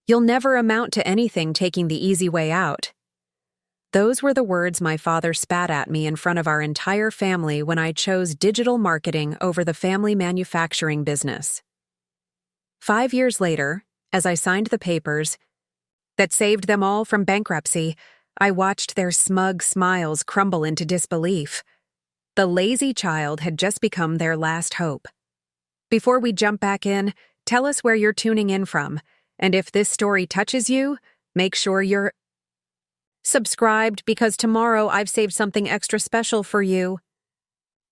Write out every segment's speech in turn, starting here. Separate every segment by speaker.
Speaker 1: You'll never amount to anything taking the easy way out." Those were the words my father spat at me in front of our entire family when I chose digital marketing over the family manufacturing business. 5 years later, as I signed the papers that saved them all from bankruptcy, I watched their smug smiles crumble into disbelief. The lazy child had just become their last hope. Before we jump back in, tell us where you're tuning in from, and if this story touches you, make sure you're subscribed because tomorrow I've saved something extra special for you.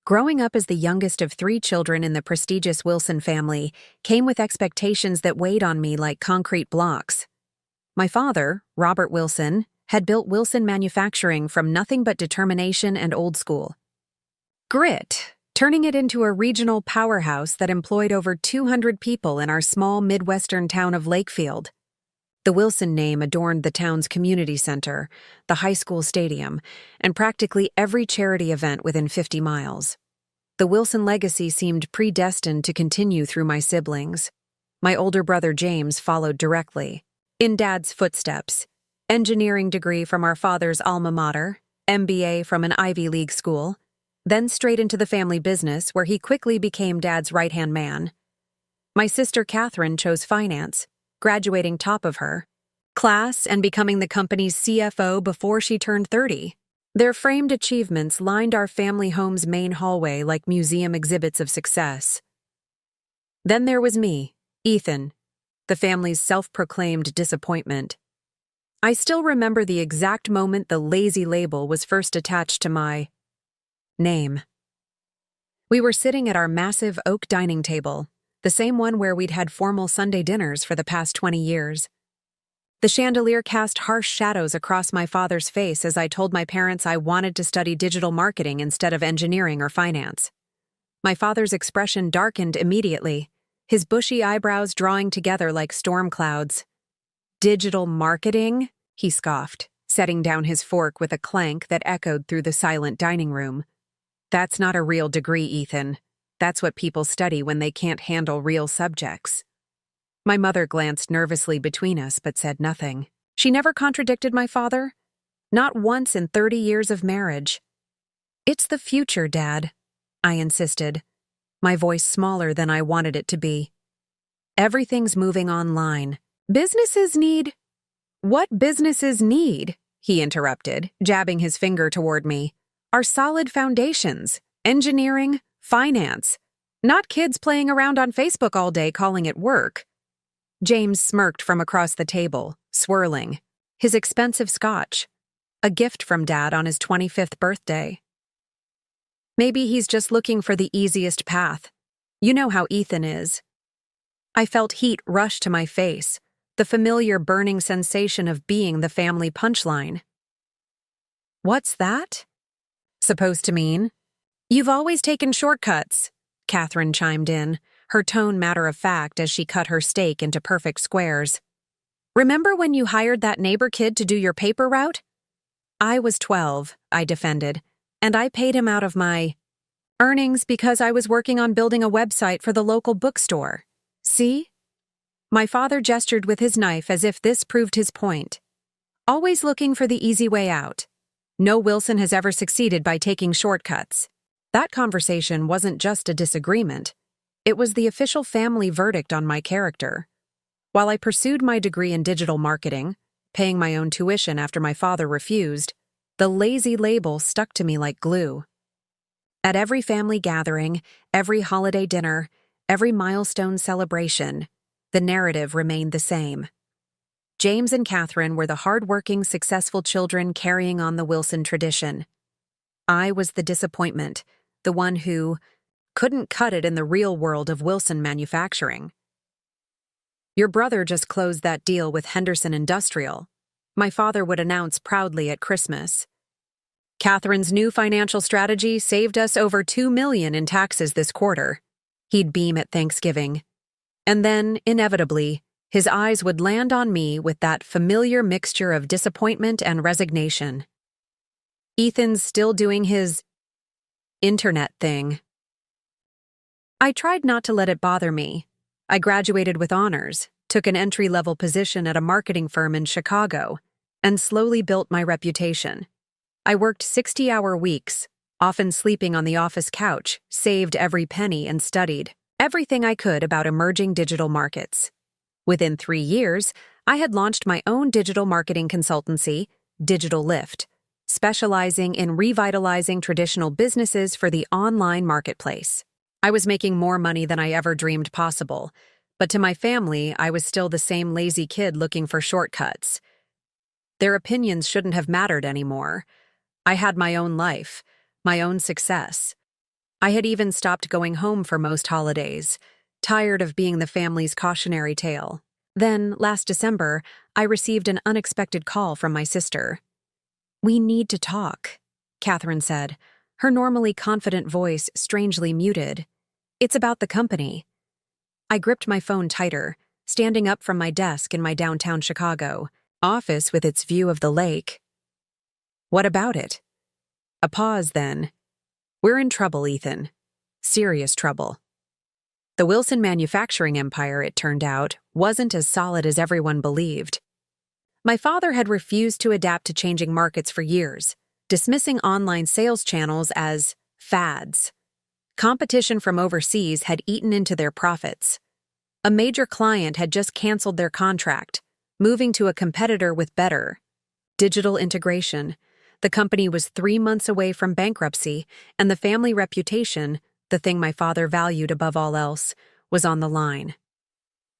Speaker 1: Growing up as the youngest of 3 children in the prestigious Wilson family came with expectations that weighed on me like concrete blocks. My father, Robert Wilson, had built Wilson Manufacturing from nothing but determination and old school grit, turning it into a regional powerhouse that employed over 200 people in our small Midwestern town of Lakefield. The Wilson name adorned the town's community center, the high school stadium, and practically every charity event within 50 miles. The Wilson legacy seemed predestined to continue through my siblings. My older brother James followed directly, in Dad's footsteps. Engineering degree from our father's alma mater, MBA from an Ivy League school, then straight into the family business where he quickly became Dad's right-hand man. My sister Catherine chose finance, graduating top of her class and becoming the company's CFO before she turned 30. Their framed achievements lined our family home's main hallway like museum exhibits of success. Then there was me, Ethan, the family's self-proclaimed disappointment. I still remember the exact moment the lazy label was first attached to my name. We were sitting at our massive oak dining table, the same one where we'd had formal Sunday dinners for the past 20 years. The chandelier cast harsh shadows across my father's face as I told my parents I wanted to study digital marketing instead of engineering or finance. My father's expression darkened immediately, his bushy eyebrows drawing together like storm clouds. "Digital marketing?" he scoffed, setting down his fork with a clank that echoed through the silent dining room. "That's not a real degree, Ethan. That's what people study when they can't handle real subjects." My mother glanced nervously between us but said nothing. She never contradicted my father. Not once in 30 years of marriage. "It's the future, Dad," I insisted, my voice smaller than I wanted it to be. "Everything's moving online. What businesses need," he interrupted, jabbing his finger toward me, "are solid foundations, engineering, finance, not kids playing around on Facebook all day calling it work." James smirked from across the table, swirling, his expensive scotch, a gift from Dad on his 25th birthday. "Maybe he's just looking for the easiest path. You know how Ethan is." I felt heat rush to my face, the familiar burning sensation of being the family punchline. "What's that supposed to mean?" "You've always taken shortcuts," Catherine chimed in, her tone matter-of-fact as she cut her steak into perfect squares. "Remember when you hired that neighbor kid to do your paper route?" "I was 12, I defended, and I paid him out of my earnings because I was working on building a website for the local bookstore. See?" My father gestured with his knife as if this proved his point. "Always looking for the easy way out. No Wilson has ever succeeded by taking shortcuts." That conversation wasn't just a disagreement. It was the official family verdict on my character. While I pursued my degree in digital marketing, paying my own tuition after my father refused, the lazy label stuck to me like glue. At every family gathering, every holiday dinner, every milestone celebration, the narrative remained the same. James and Catherine were the hard-working, successful children carrying on the Wilson tradition. I was the disappointment, the one who couldn't cut it in the real world of Wilson Manufacturing. "Your brother just closed that deal with Henderson Industrial," my father would announce proudly at Christmas. "Catherine's new financial strategy saved us over $2 million in taxes this quarter," he'd beam at Thanksgiving. And then, inevitably, his eyes would land on me with that familiar mixture of disappointment and resignation. "Ethan's still doing his internet thing." I tried not to let it bother me. I graduated with honors, took an entry-level position at a marketing firm in Chicago, and slowly built my reputation. I worked 60-hour weeks, often sleeping on the office couch, saved every penny, and studied everything I could about emerging digital markets. Within 3 years, I had launched my own digital marketing consultancy, Digital Lift, specializing in revitalizing traditional businesses for the online marketplace. I was making more money than I ever dreamed possible, but to my family, I was still the same lazy kid looking for shortcuts. Their opinions shouldn't have mattered anymore. I had my own life, my own success. I had even stopped going home for most holidays, tired of being the family's cautionary tale. Then, last December, I received an unexpected call from my sister. "We need to talk," Catherine said, her normally confident voice strangely muted. "It's about the company." I gripped my phone tighter, standing up from my desk in my downtown Chicago office with its view of the lake. "What about it?" A pause then. "We're in trouble, Ethan. Serious trouble." The Wilson manufacturing empire, it turned out, wasn't as solid as everyone believed. My father had refused to adapt to changing markets for years, dismissing online sales channels as fads. Competition from overseas had eaten into their profits. A major client had just canceled their contract, moving to a competitor with better digital integration. The company was 3 months away from bankruptcy, and the family reputation, the thing my father valued above all else, was on the line.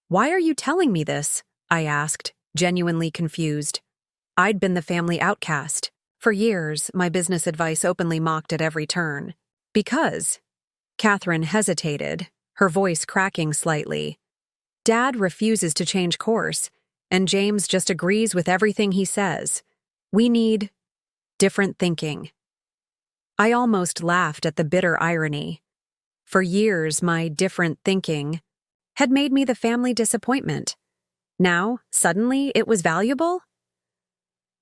Speaker 1: "Why are you telling me this?" I asked, genuinely confused. I'd been the family outcast. For years, my business advice openly mocked at every turn. "Because," Catherine hesitated, her voice cracking slightly, "Dad refuses to change course, and James just agrees with everything he says. We need different thinking." I almost laughed at the bitter irony. For years, my different thinking had made me the family disappointment. Now, suddenly, it was valuable?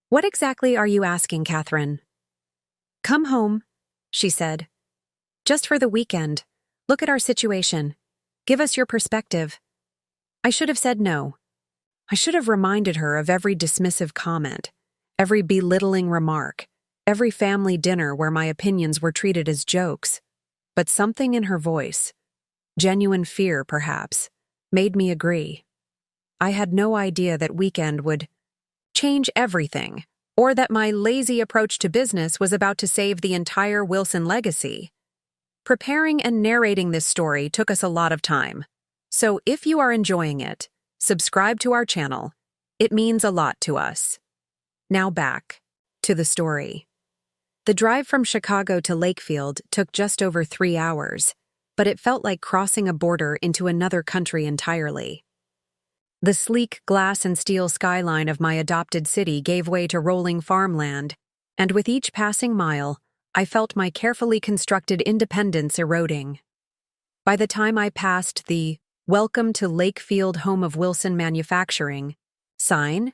Speaker 1: "What exactly are you asking, Catherine?" "Come home," she said. "Just for the weekend. Look at our situation. Give us your perspective." I should have said no. I should have reminded her of every dismissive comment, every belittling remark, every family dinner where my opinions were treated as jokes. But something in her voice, genuine fear perhaps, made me agree. I had no idea that weekend would change everything, or that my lazy approach to business was about to save the entire Wilson legacy. Preparing and narrating this story took us a lot of time. So if you are enjoying it, subscribe to our channel. It means a lot to us. Now back to the story. The drive from Chicago to Lakefield took just over 3 hours, but it felt like crossing a border into another country entirely. The sleek glass and steel skyline of my adopted city gave way to rolling farmland, and with each passing mile, I felt my carefully constructed independence eroding. By the time I passed the "Welcome to Lakefield, home of Wilson Manufacturing" sign,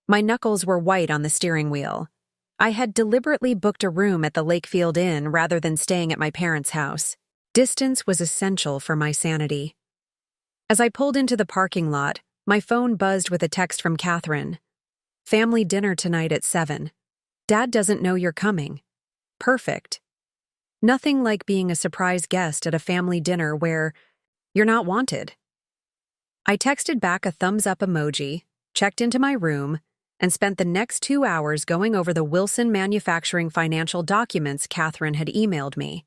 Speaker 1: my knuckles were white on the steering wheel. I had deliberately booked a room at the Lakefield Inn rather than staying at my parents' house. Distance was essential for my sanity. As I pulled into the parking lot, my phone buzzed with a text from Catherine. "Family dinner tonight at 7. Dad doesn't know you're coming." Perfect. Nothing like being a surprise guest at a family dinner where you're not wanted. I texted back a thumbs-up emoji, checked into my room, and spent the next 2 hours going over the Wilson Manufacturing financial documents Catherine had emailed me.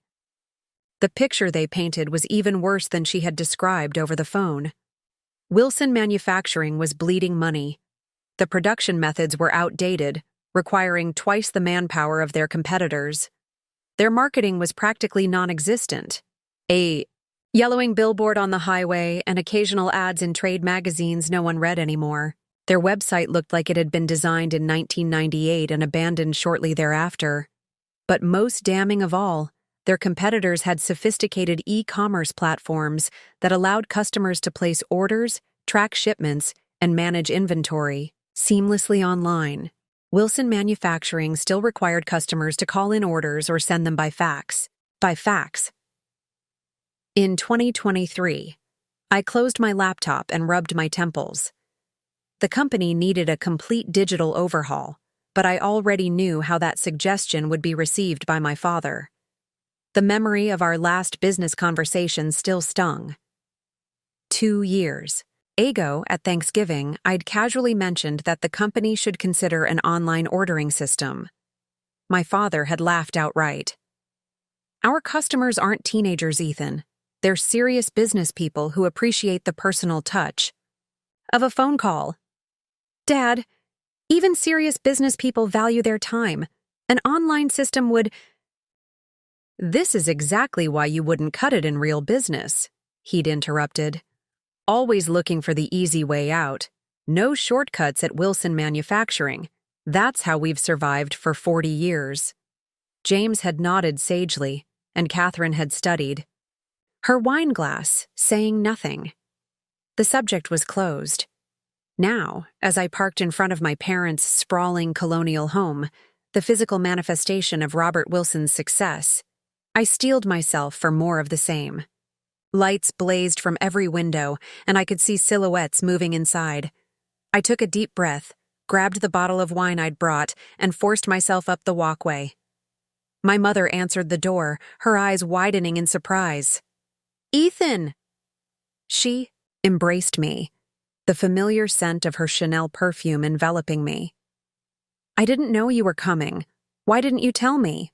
Speaker 1: The picture they painted was even worse than she had described over the phone. Wilson Manufacturing was bleeding money. The production methods were outdated, requiring twice the manpower of their competitors. Their marketing was practically non-existent. A yellowing billboard on the highway and occasional ads in trade magazines no one read anymore. Their website looked like it had been designed in 1998 and abandoned shortly thereafter. But most damning of all, their competitors had sophisticated e-commerce platforms that allowed customers to place orders, track shipments, and manage inventory seamlessly online. Wilson Manufacturing still required customers to call in orders or send them by fax. In 2023, I closed my laptop and rubbed my temples. The company needed a complete digital overhaul, but I already knew how that suggestion would be received by my father. The memory of our last business conversation still stung. 2 years. Ago, at Thanksgiving, I'd casually mentioned that the company should consider an online ordering system. My father had laughed outright. Our customers aren't teenagers, Ethan. They're serious business people who appreciate the personal touch of a phone call. Dad, even serious business people value their time. An online system would... This is exactly why you wouldn't cut it in real business, he'd interrupted. Always looking for the easy way out. No shortcuts at Wilson Manufacturing. That's how we've survived for 40 years. James had nodded sagely, and Catherine had studied. Her wine glass, saying nothing. The subject was closed. Now, as I parked in front of my parents' sprawling colonial home, the physical manifestation of Robert Wilson's success, I steeled myself for more of the same. Lights blazed from every window, and I could see silhouettes moving inside. I took a deep breath, grabbed the bottle of wine I'd brought, and forced myself up the walkway. My mother answered the door, her eyes widening in surprise. Ethan! She embraced me, the familiar scent of her Chanel perfume enveloping me. I didn't know you were coming. Why didn't you tell me?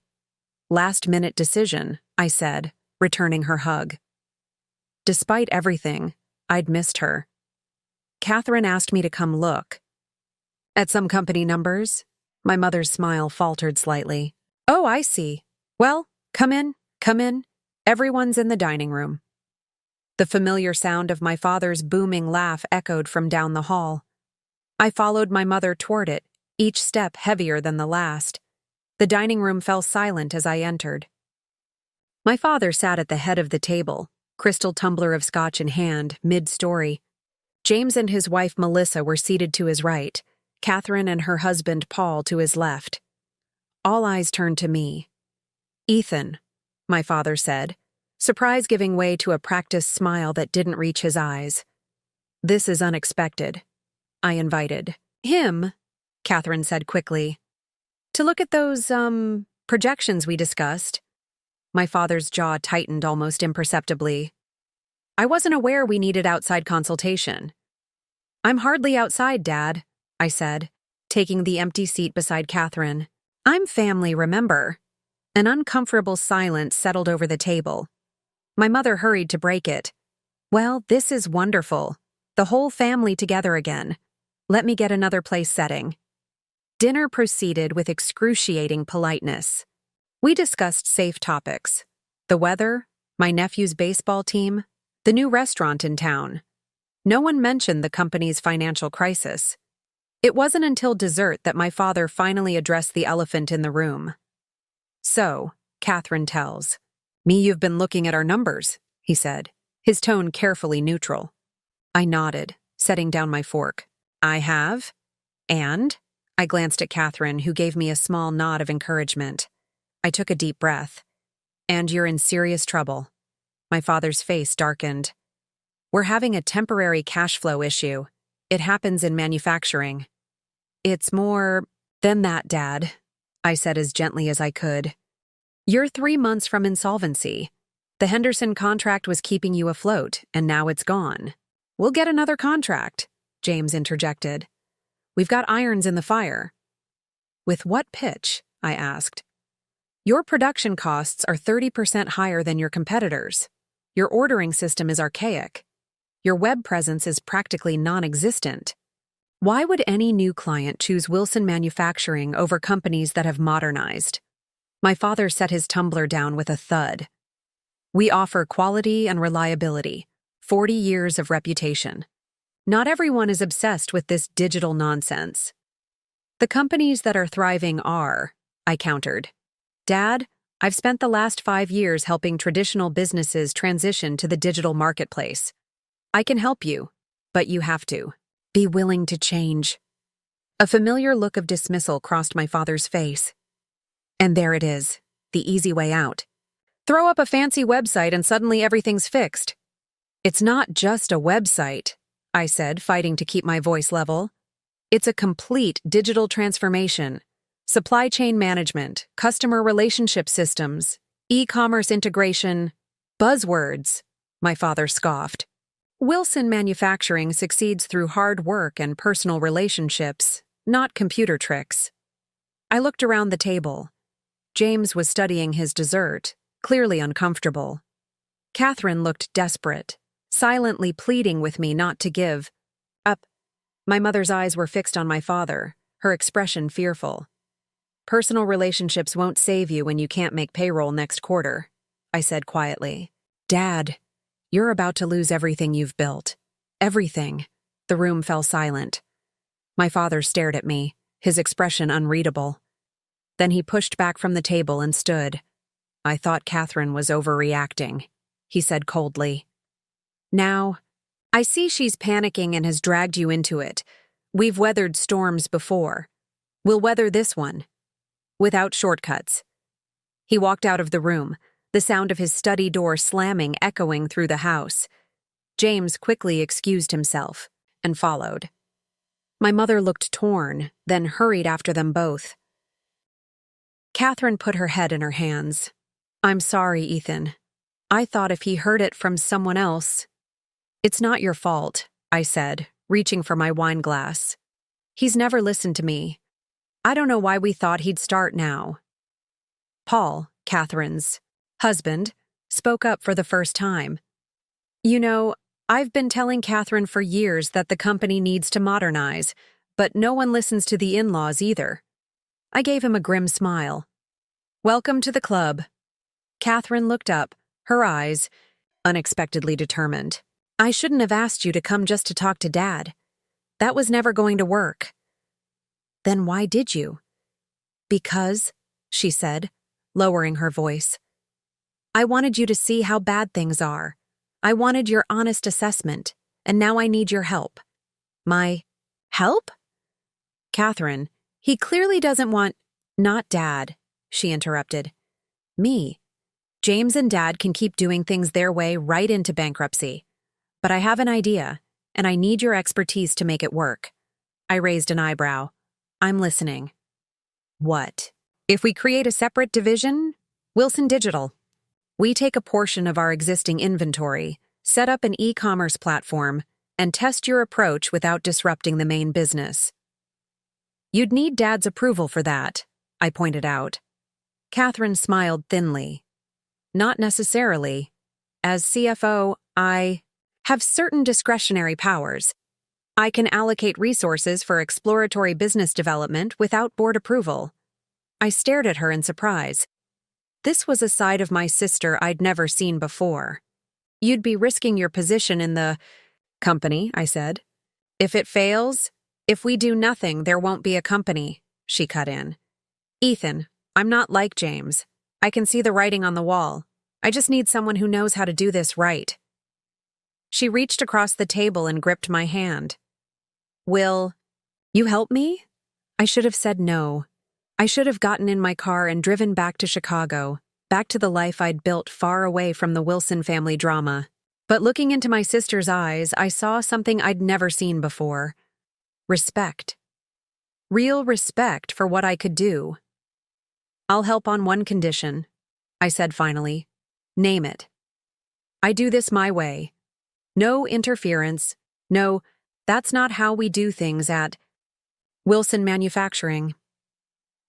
Speaker 1: Last-minute decision, I said, returning her hug. Despite everything, I'd missed her. Catherine asked me to come look. At some company numbers? My mother's smile faltered slightly. Oh, I see. Well, come in, come in. Everyone's in the dining room. The familiar sound of my father's booming laugh echoed from down the hall. I followed my mother toward it, each step heavier than the last. The dining room fell silent as I entered. My father sat at the head of the table, crystal tumbler of scotch in hand, mid-story. James and his wife Melissa were seated to his right, Catherine and her husband Paul to his left. All eyes turned to me. Ethan, my father said, surprise giving way to a practiced smile that didn't reach his eyes. This is unexpected, I invited. Him, Catherine said quickly. To look at those, projections we discussed. My father's jaw tightened almost imperceptibly. I wasn't aware we needed outside consultation. I'm hardly outside, Dad, I said, taking the empty seat beside Catherine. I'm family, remember? An uncomfortable silence settled over the table. My mother hurried to break it. Well, this is wonderful. The whole family together again. Let me get another place setting. Dinner proceeded with excruciating politeness. We discussed safe topics. The weather, my nephew's baseball team, the new restaurant in town. No one mentioned the company's financial crisis. It wasn't until dessert that my father finally addressed the elephant in the room. So, Catherine tells. Me, you've been looking at our numbers, he said, his tone carefully neutral. I nodded, setting down my fork. I have? And? I glanced at Catherine, who gave me a small nod of encouragement. I took a deep breath. And you're in serious trouble. My father's face darkened. We're having a temporary cash flow issue. It happens in manufacturing. It's more than that, Dad, I said as gently as I could. You're 3 months from insolvency. The Henderson contract was keeping you afloat, and now it's gone. We'll get another contract, James interjected. We've got irons in the fire. With what pitch? I asked. Your production costs are 30% higher than your competitors. Your ordering system is archaic. Your web presence is practically non-existent. Why would any new client choose Wilson Manufacturing over companies that have modernized? My father set his tumbler down with a thud. We offer quality and reliability, 40 years of reputation. Not everyone is obsessed with this digital nonsense. The companies that are thriving are, I countered. Dad, I've spent the last 5 years helping traditional businesses transition to the digital marketplace. I can help you, but you have to. Be willing to change. A familiar look of dismissal crossed my father's face. And there it is, the easy way out. Throw up a fancy website and suddenly everything's fixed. It's not just a website, I said, fighting to keep my voice level. It's a complete digital transformation. Supply chain management, customer relationship systems, e-commerce integration, buzzwords, my father scoffed. Wilson Manufacturing succeeds through hard work and personal relationships, not computer tricks. I looked around the table. James was studying his dessert, clearly uncomfortable. Catherine looked desperate, silently pleading with me not to give up. My mother's eyes were fixed on my father, her expression fearful. Personal relationships won't save you when you can't make payroll next quarter, I said quietly. Dad, you're about to lose everything you've built. Everything. The room fell silent. My father stared at me, his expression unreadable. Then he pushed back from the table and stood. I thought Catherine was overreacting, he said coldly. Now, I see she's panicking and has dragged you into it. We've weathered storms before. We'll weather this one. Without shortcuts. He walked out of the room, the sound of his study door slamming echoing through the house. James quickly excused himself and followed. My mother looked torn, then hurried after them both. Catherine put her head in her hands. I'm sorry, Ethan. I thought if he heard it from someone else. It's not your fault, I said, reaching for my wine glass. He's never listened to me. I don't know why we thought he'd start now. Paul, Catherine's husband, spoke up for the first time. You know, I've been telling Catherine for years that the company needs to modernize, but no one listens to the in-laws either. I gave him a grim smile. Welcome to the club. Catherine looked up, her eyes unexpectedly determined. I shouldn't have asked you to come just to talk to Dad. That was never going to work. Then why did you? Because, she said, lowering her voice. I wanted you to see how bad things are. I wanted your honest assessment, and now I need your help. My help? Catherine, he clearly doesn't want— Not Dad, she interrupted. Me. James and Dad can keep doing things their way right into bankruptcy. But I have an idea, and I need your expertise to make it work. I raised an eyebrow. I'm listening. What? If we create a separate division? Wilson Digital. We take a portion of our existing inventory, set up an e-commerce platform, and test your approach without disrupting the main business. You'd need Dad's approval for that, I pointed out. Catherine smiled thinly. Not necessarily. As CFO, I have certain discretionary powers. I can allocate resources for exploratory business development without board approval. I stared at her in surprise. This was a side of my sister I'd never seen before. You'd be risking your position in the company, I said. If it fails, if we do nothing, there won't be a company, she cut in. Ethan, I'm not like James. I can see the writing on the wall. I just need someone who knows how to do this right. She reached across the table and gripped my hand. Will you help me? I should have said no. I should have gotten in my car and driven back to Chicago, back to the life I'd built far away from the Wilson family drama. But looking into my sister's eyes, I saw something I'd never seen before. Respect. Real respect for what I could do. I'll help on one condition, I said finally. Name it. I do this my way. No interference. No, that's not how we do things at Wilson Manufacturing.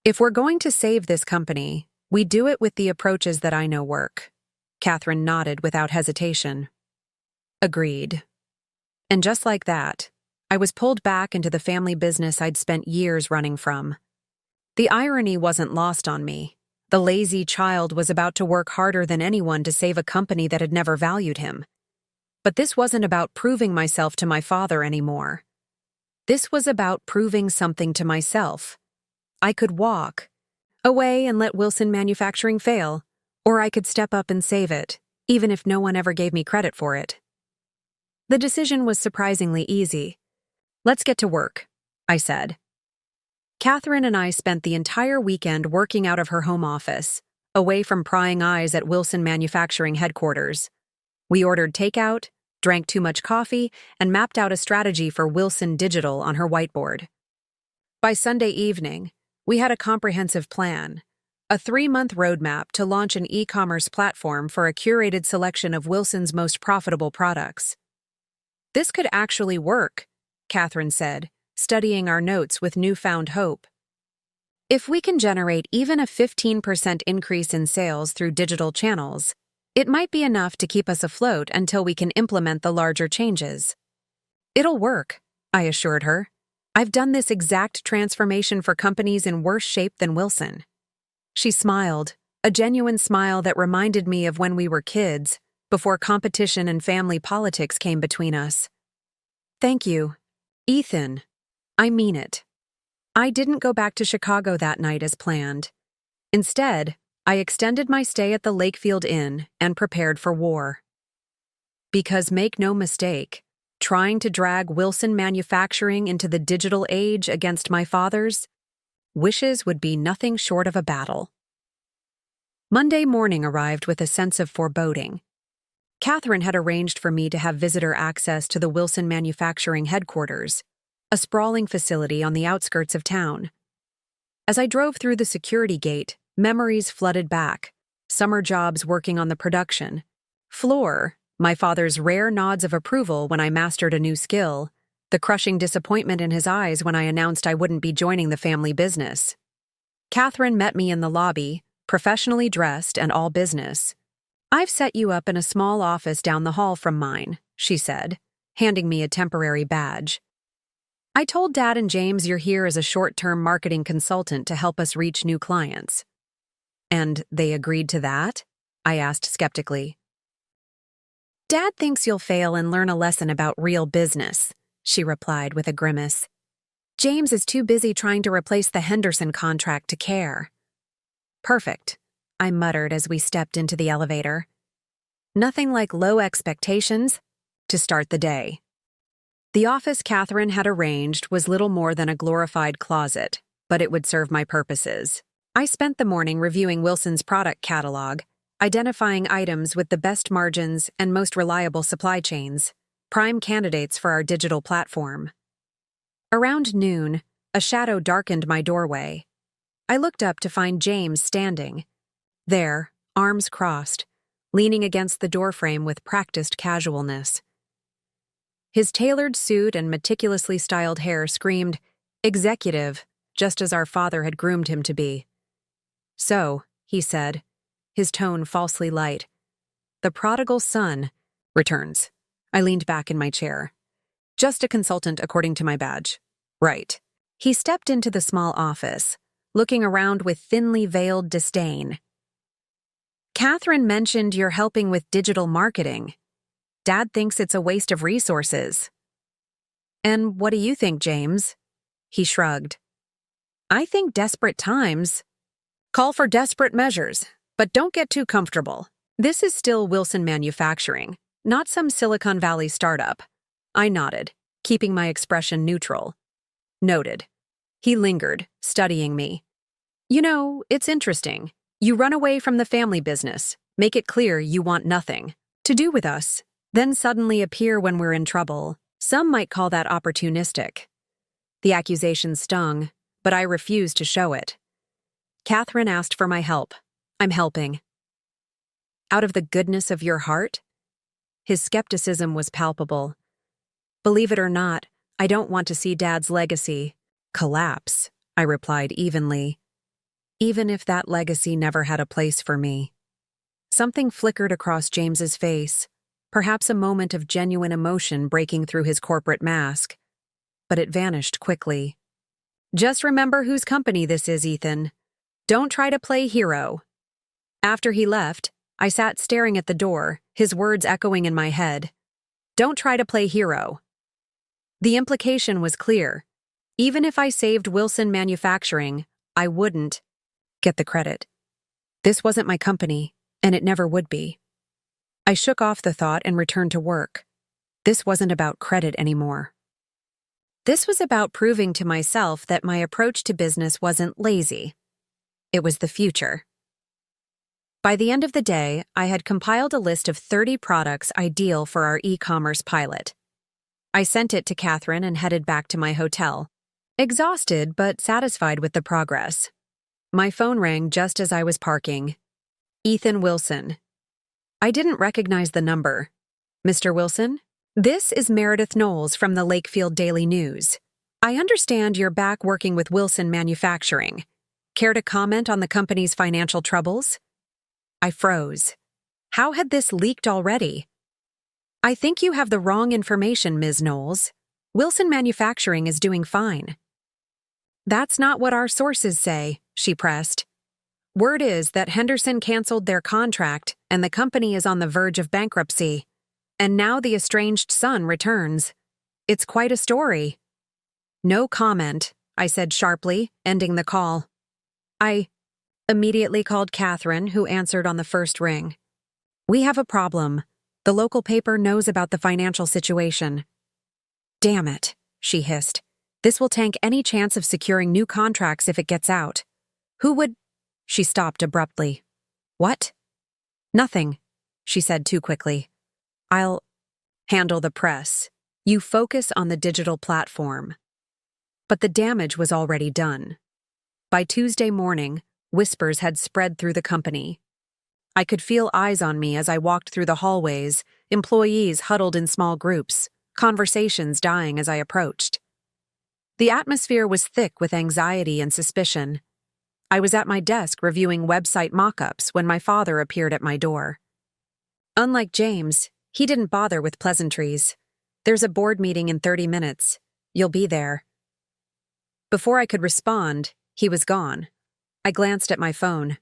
Speaker 1: If we're going to save this company, we do it with the approaches that I know work. Catherine nodded without hesitation. Agreed. And just like that, I was pulled back into the family business I'd spent years running from. The irony wasn't lost on me. The lazy child was about to work harder than anyone to save a company that had never valued him. But this wasn't about proving myself to my father anymore. This was about proving something to myself. I could walk away and let Wilson Manufacturing fail, or I could step up and save it, even if no one ever gave me credit for it. The decision was surprisingly easy. Let's get to work, I said. Catherine and I spent the entire weekend working out of her home office, away from prying eyes at Wilson Manufacturing headquarters. We ordered takeout, drank too much coffee, and mapped out a strategy for Wilson Digital on her whiteboard. By Sunday evening, we had a comprehensive plan, a 3-month roadmap to launch an e-commerce platform for a curated selection of Wilson's most profitable products. "This could actually work," Catherine said, studying our notes with newfound hope. "If we can generate even a 15% increase in sales through digital channels, it might be enough to keep us afloat until we can implement the larger changes." "It'll work," I assured her. "I've done this exact transformation for companies in worse shape than Wilson." She smiled, a genuine smile that reminded me of when we were kids, before competition and family politics came between us. "Thank you, Ethan. I mean it." I didn't go back to Chicago that night as planned. Instead, I extended my stay at the Lakefield Inn and prepared for war. Because make no mistake, trying to drag Wilson Manufacturing into the digital age against my father's wishes would be nothing short of a battle. Monday morning arrived with a sense of foreboding. Catherine had arranged for me to have visitor access to the Wilson Manufacturing headquarters, a sprawling facility on the outskirts of town. As I drove through the security gate, memories flooded back. Summer jobs working on the production floor, my father's rare nods of approval when I mastered a new skill, the crushing disappointment in his eyes when I announced I wouldn't be joining the family business. Catherine met me in the lobby, professionally dressed and all business. "I've set you up in a small office down the hall from mine," she said, handing me a temporary badge. "I told Dad and James you're here as a short-term marketing consultant to help us reach new clients." "And they agreed to that?" I asked skeptically. "Dad thinks you'll fail and learn a lesson about real business," she replied with a grimace. "James is too busy trying to replace the Henderson contract to care." "Perfect," I muttered as we stepped into the elevator. Nothing like low expectations to start the day. The office Catherine had arranged was little more than a glorified closet, but it would serve my purposes. I spent the morning reviewing Wilson's product catalog, identifying items with the best margins and most reliable supply chains, prime candidates for our digital platform. Around noon, a shadow darkened my doorway. I looked up to find James standing. There, arms crossed, leaning against the doorframe with practiced casualness. His tailored suit and meticulously styled hair screamed, executive, just as our father had groomed him to be. "So," he said, his tone falsely light, "the prodigal son returns." I leaned back in my chair. "Just a consultant according to my badge." "Right." He stepped into the small office, looking around with thinly veiled disdain. "Catherine mentioned you're helping with digital marketing. Dad thinks it's a waste of resources." "And what do you think, James?" He shrugged. "I think desperate times call for desperate measures, but don't get too comfortable. This is still Wilson Manufacturing, not some Silicon Valley startup." I nodded, keeping my expression neutral. "Noted." He lingered, studying me. "You know, it's interesting. You run away from the family business, make it clear you want nothing to do with us, then suddenly appear when we're in trouble. Some might call that opportunistic." The accusation stung, but I refused to show it. "Catherine asked for my help. I'm helping." "Out of the goodness of your heart?" His skepticism was palpable. "Believe it or not, I don't want to see Dad's legacy collapse," I replied evenly. Even if that legacy never had a place for me. Something flickered across James's face, perhaps a moment of genuine emotion breaking through his corporate mask, but it vanished quickly. "Just remember whose company this is, Ethan. Don't try to play hero." After he left, I sat staring at the door, his words echoing in my head. Don't try to play hero. The implication was clear. Even if I saved Wilson Manufacturing, I wouldn't get the credit. This wasn't my company, and it never would be. I shook off the thought and returned to work. This wasn't about credit anymore. This was about proving to myself that my approach to business wasn't lazy. It was the future. By the end of the day, I had compiled a list of 30 products ideal for our e-commerce pilot. I sent it to Catherine and headed back to my hotel, exhausted but satisfied with the progress. My phone rang just as I was parking. Ethan Wilson. I didn't recognize the number. Mr. Wilson? This is Meredith Knowles from the Lakefield Daily News. I understand you're back working with Wilson Manufacturing. Care to comment on the company's financial troubles? I froze. How had this leaked already? I think you have the wrong information, Ms. Knowles. Wilson Manufacturing is doing fine. That's not what our sources say, she pressed. Word is that Henderson canceled their contract and the company is on the verge of bankruptcy. And now the estranged son returns. It's quite a story. No comment, I said sharply, ending the call. I immediately called Catherine, who answered on the first ring. We have a problem. The local paper knows about the financial situation. Damn it, she hissed. This will tank any chance of securing new contracts if it gets out. Who would... She stopped abruptly. What? Nothing, she said too quickly. I'll handle the press. You focus on the digital platform. But the damage was already done. By Tuesday morning, whispers had spread through the company. I could feel eyes on me as I walked through the hallways, employees huddled in small groups, conversations dying as I approached. The atmosphere was thick with anxiety and suspicion. I was at my desk reviewing website mock-ups when my father appeared at my door. Unlike James, he didn't bother with pleasantries. There's a board meeting in 30 minutes. You'll be there. Before I could respond, he was gone. I glanced at my phone.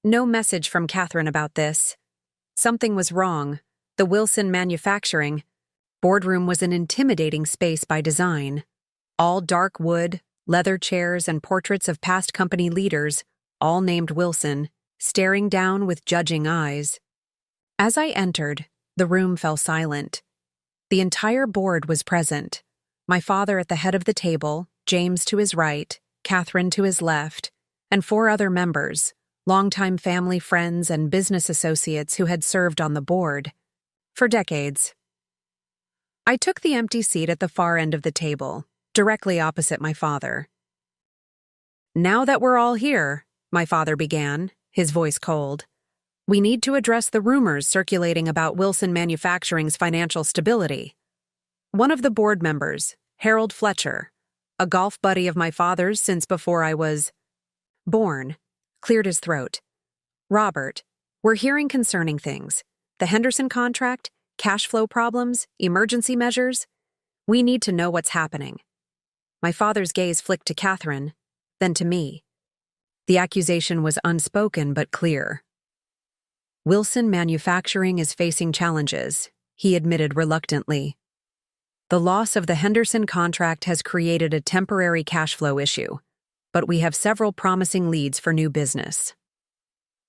Speaker 1: No message from Catherine about this. Something was wrong. The Wilson Manufacturing boardroom was an intimidating space by design. All dark wood, leather chairs, and portraits of past company leaders, all named Wilson, staring down with judging eyes. As I entered, the room fell silent. The entire board was present. My father at the head of the table, James to his right, Catherine to his left, and 4 other members, longtime family friends and business associates who had served on the board for decades. I took the empty seat at the far end of the table, directly opposite my father. Now that we're all here, my father began, his voice cold, we need to address the rumors circulating about Wilson Manufacturing's financial stability. One of the board members, Harold Fletcher, a golf buddy of my father's since before I was born, cleared his throat. Robert, we're hearing concerning things. The Henderson contract, cash flow problems, emergency measures. We need to know what's happening. My father's gaze flicked to Catherine, then to me. The accusation was unspoken but clear. Wilson Manufacturing is facing challenges, he admitted reluctantly. The loss of the Henderson contract has created a temporary cash flow issue, but we have several promising leads for new business.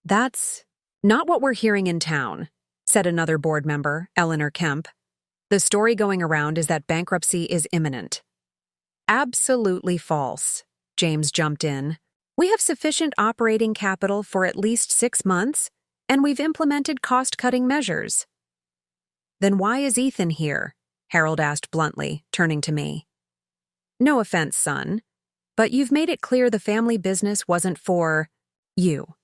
Speaker 1: That's not what we're hearing in town, said another board member, Eleanor Kemp. The story going around is that bankruptcy is imminent. Absolutely false, James jumped in. We have sufficient operating capital for at least 6 months, and we've implemented cost-cutting measures. Then why is Ethan here? Harold asked bluntly, turning to me. No offense, son, but you've made it clear the family business wasn't for you.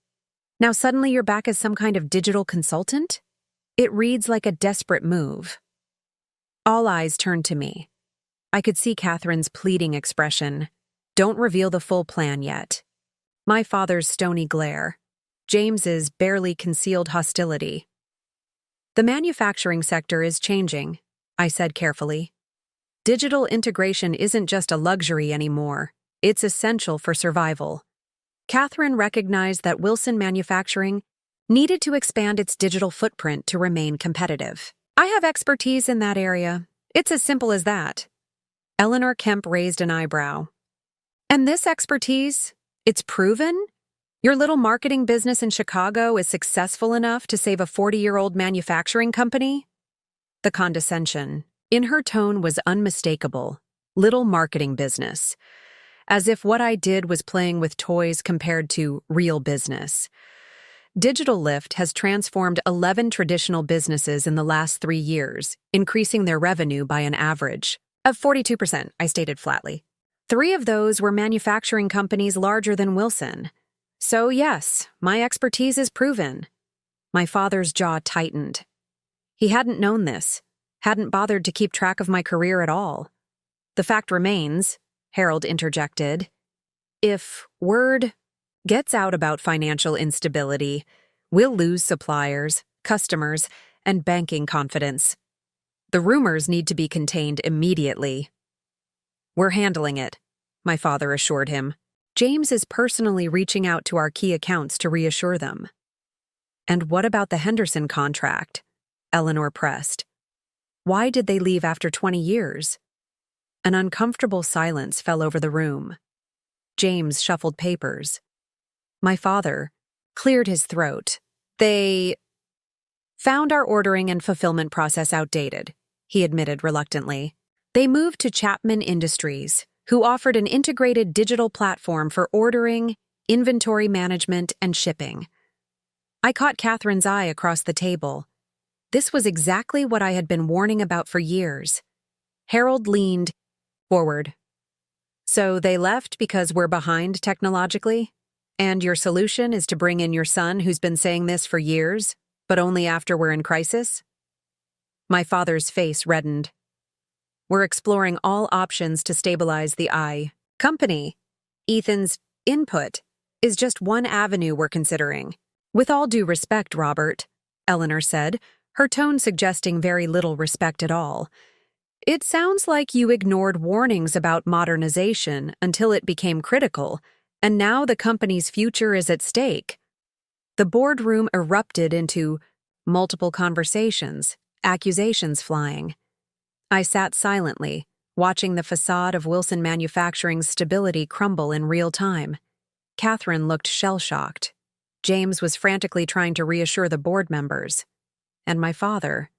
Speaker 1: Now suddenly you're back as some kind of digital consultant? It reads like a desperate move. All eyes turned to me. I could see Catherine's pleading expression. Don't reveal the full plan yet. My father's stony glare. James's barely concealed hostility. The manufacturing sector is changing, I said carefully. Digital integration isn't just a luxury anymore. It's essential for survival. Catherine recognized that Wilson Manufacturing needed to expand its digital footprint to remain competitive. I have expertise in that area. It's as simple as that. Eleanor Kemp raised an eyebrow. And this expertise, it's proven? Your little marketing business in Chicago is successful enough to save a 40-year-old manufacturing company? The condescension in her tone was unmistakable. Little marketing business. As if what I did was playing with toys compared to real business. Digital Lift has transformed 11 traditional businesses in the last 3 years, increasing their revenue by an average of 42%, I stated flatly. 3 of those were manufacturing companies larger than Wilson. So yes, my expertise is proven. My father's jaw tightened. He hadn't known this, hadn't bothered to keep track of my career at all. The fact remains, Harold interjected, if word gets out about financial instability, we'll lose suppliers, customers, and banking confidence. The rumors need to be contained immediately. We're handling it, my father assured him. James is personally reaching out to our key accounts to reassure them. And what about the Henderson contract? Eleanor pressed. Why did they leave after 20 years? An uncomfortable silence fell over the room. James shuffled papers. My father cleared his throat. They found our ordering and fulfillment process outdated, he admitted reluctantly. They moved to Chapman Industries, who offered an integrated digital platform for ordering, inventory management, and shipping. I caught Catherine's eye across the table. This was exactly what I had been warning about for years. Harold leaned forward. So they left because we're behind technologically? And your solution is to bring in your son who's been saying this for years, but only after we're in crisis? My father's face reddened. We're exploring all options to stabilize the company. Ethan's input is just one avenue we're considering. With all due respect, Robert, Eleanor said, her tone suggesting very little respect at all. It sounds like you ignored warnings about modernization until it became critical, and now the company's future is at stake. The boardroom erupted into multiple conversations, accusations flying. I sat silently, watching the facade of Wilson Manufacturing's stability crumble in real time. Catherine looked shell-shocked. James was frantically trying to reassure the board members. And my father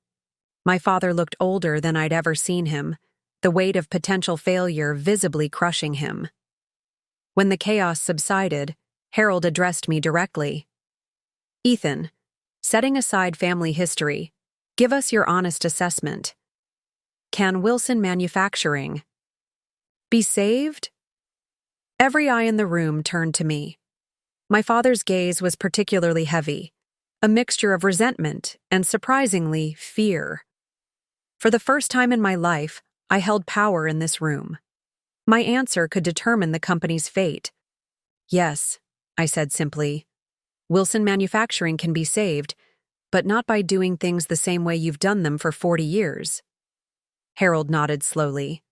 Speaker 1: looked older than I'd ever seen him, the weight of potential failure visibly crushing him. When the chaos subsided, Harold addressed me directly. Ethan, setting aside family history, give us your honest assessment. Can Wilson Manufacturing be saved? Every eye in the room turned to me. My father's gaze was particularly heavy, a mixture of resentment and, surprisingly, fear. For the first time in my life, I held power in this room. My answer could determine the company's fate. Yes, I said simply. Wilson Manufacturing can be saved, but not by doing things the same way you've done them for 40 years. Harold nodded slowly.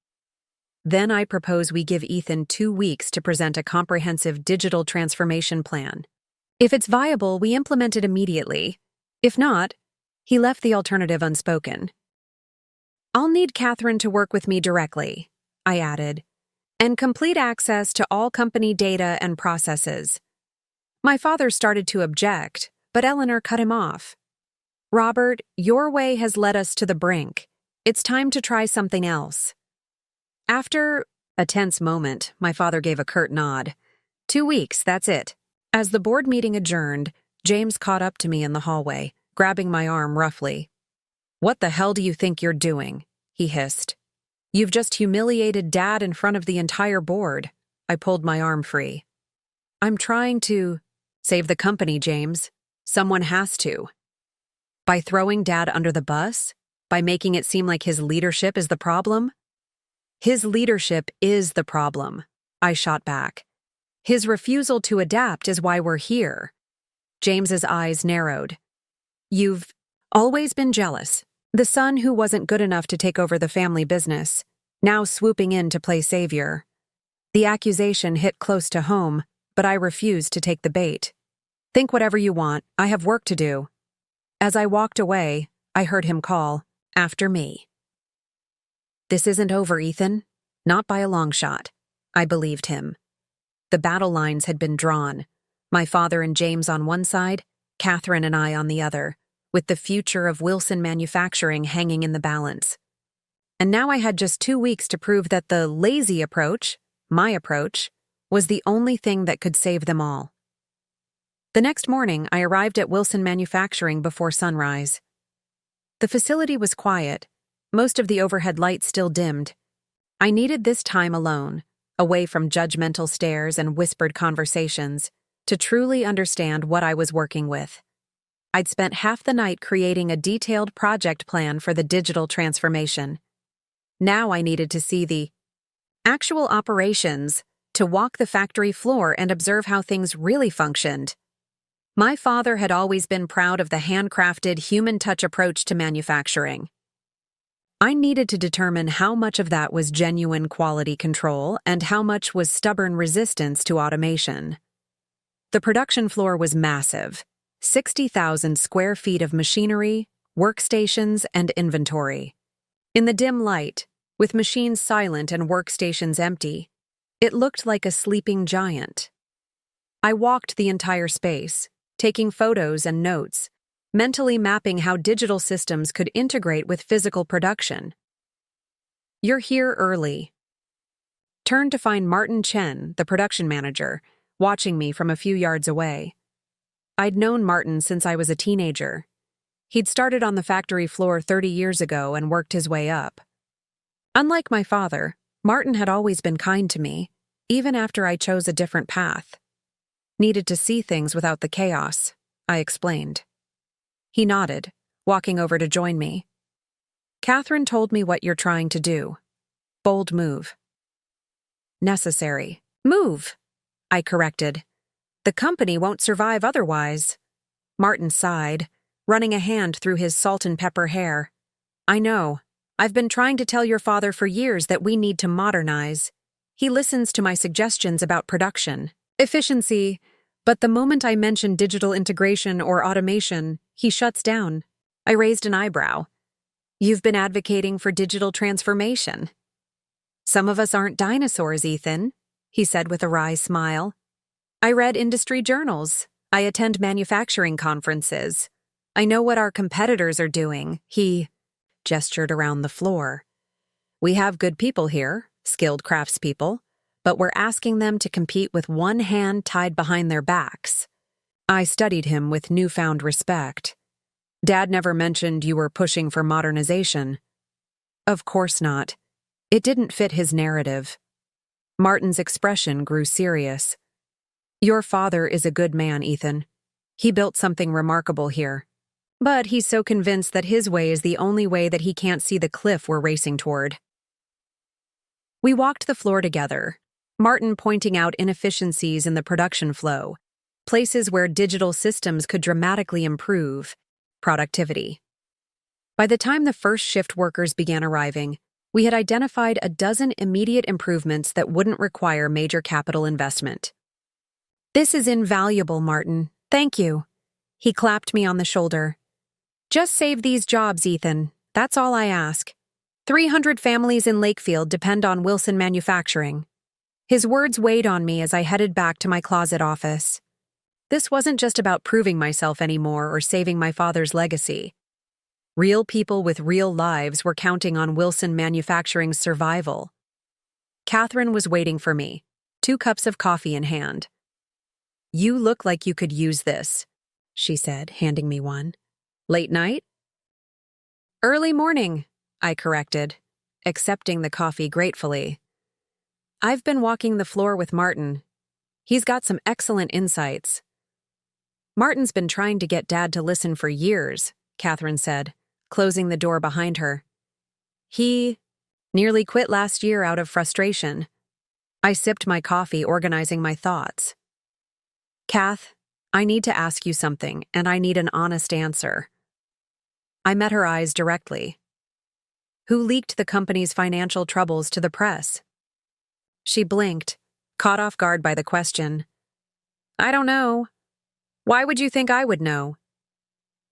Speaker 1: Then I propose we give Ethan 2 weeks to present a comprehensive digital transformation plan. If it's viable, we implement it immediately. If not, he left the alternative unspoken. I'll need Catherine to work with me directly, I added, and complete access to all company data and processes. My father started to object, but Eleanor cut him off. Robert, your way has led us to the brink. It's time to try something else. After a tense moment, my father gave a curt nod. 2 weeks, that's it. As the board meeting adjourned, James caught up to me in the hallway, grabbing my arm roughly. What the hell do you think you're doing? He hissed. You've just humiliated Dad in front of the entire board. I pulled my arm free. I'm trying to save the company, James. Someone has to. By throwing Dad under the bus? By making it seem like his leadership is the problem? His leadership is the problem, I shot back. His refusal to adapt is why we're here. James's eyes narrowed. You've always been jealous. The son who wasn't good enough to take over the family business, now swooping in to play savior. The accusation hit close to home, but I refused to take the bait. Think whatever you want, I have work to do. As I walked away, I heard him call, after me. This isn't over, Ethan. Not by a long shot. I believed him. The battle lines had been drawn. My father and James on one side, Catherine and I on the other, with the future of Wilson Manufacturing hanging in the balance. And now I had just 2 weeks to prove that the lazy approach, my approach, was the only thing that could save them all. The next morning, I arrived at Wilson Manufacturing before sunrise. The facility was quiet, most of the overhead lights still dimmed. I needed this time alone, away from judgmental stares and whispered conversations, to truly understand what I was working with. I'd spent half the night creating a detailed project plan for the digital transformation. Now I needed to see the actual operations, to walk the factory floor and observe how things really functioned. My father had always been proud of the handcrafted, human-touch approach to manufacturing. I needed to determine how much of that was genuine quality control and how much was stubborn resistance to automation. The production floor was massive, 60,000 square feet of machinery, workstations, and inventory. In the dim light, with machines silent and workstations empty, it looked like a sleeping giant. I walked the entire space, taking photos and notes, mentally mapping how digital systems could integrate with physical production. "You're here early." Turned to find Martin Chen, the production manager, watching me from a few yards away. I'd known Martin since I was a teenager. He'd started on the factory floor 30 years ago and worked his way up. Unlike my father, Martin had always been kind to me, even after I chose a different path. Needed to see things without the chaos, I explained. He nodded, walking over to join me. "Catherine told me what you're trying to do. Bold move." "Necessary move," I corrected. "The company won't survive otherwise." Martin sighed, running a hand through his salt and pepper hair. "I know. I've been trying to tell your father for years that we need to modernize. He listens to my suggestions about production, efficiency, but the moment I mention digital integration or automation, he shuts down." I raised an eyebrow. "You've been advocating for digital transformation." "Some of us aren't dinosaurs, Ethan," he said with a wry smile. "I read industry journals. I attend manufacturing conferences. I know what our competitors are doing." He gestured around the floor. "We have good people here, skilled craftspeople, but we're asking them to compete with one hand tied behind their backs." I studied him with newfound respect. "Dad never mentioned you were pushing for modernization." "Of course not." It didn't fit his narrative. Martin's expression grew serious. "Your father is a good man, Ethan. He built something remarkable here. But he's so convinced that his way is the only way that he can't see the cliff we're racing toward." We walked the floor together, Martin pointing out inefficiencies in the production flow, places where digital systems could dramatically improve productivity. By the time the first shift workers began arriving, we had identified a dozen immediate improvements that wouldn't require major capital investment. "This is invaluable, Martin. Thank you." He clapped me on the shoulder. "Just save these jobs, Ethan. That's all I ask. 300 families in Lakefield depend on Wilson Manufacturing." His words weighed on me as I headed back to my closet office. This wasn't just about proving myself anymore or saving my father's legacy. Real people with real lives were counting on Wilson Manufacturing's survival. Catherine was waiting for me, 2 cups of coffee in hand. "You look like you could use this," she said, handing me one. "Late night?" "Early morning," I corrected, accepting the coffee gratefully. "I've been walking the floor with Martin. He's got some excellent insights." "Martin's been trying to get Dad to listen for years," Catherine said, closing the door behind her. "He nearly quit last year out of frustration." I sipped my coffee, organizing my thoughts. "Kath, I need to ask you something, and I need an honest answer." I met her eyes directly. "Who leaked the company's financial troubles to the press?" She blinked, caught off guard by the question. "I don't know." "Why would you think I would know?"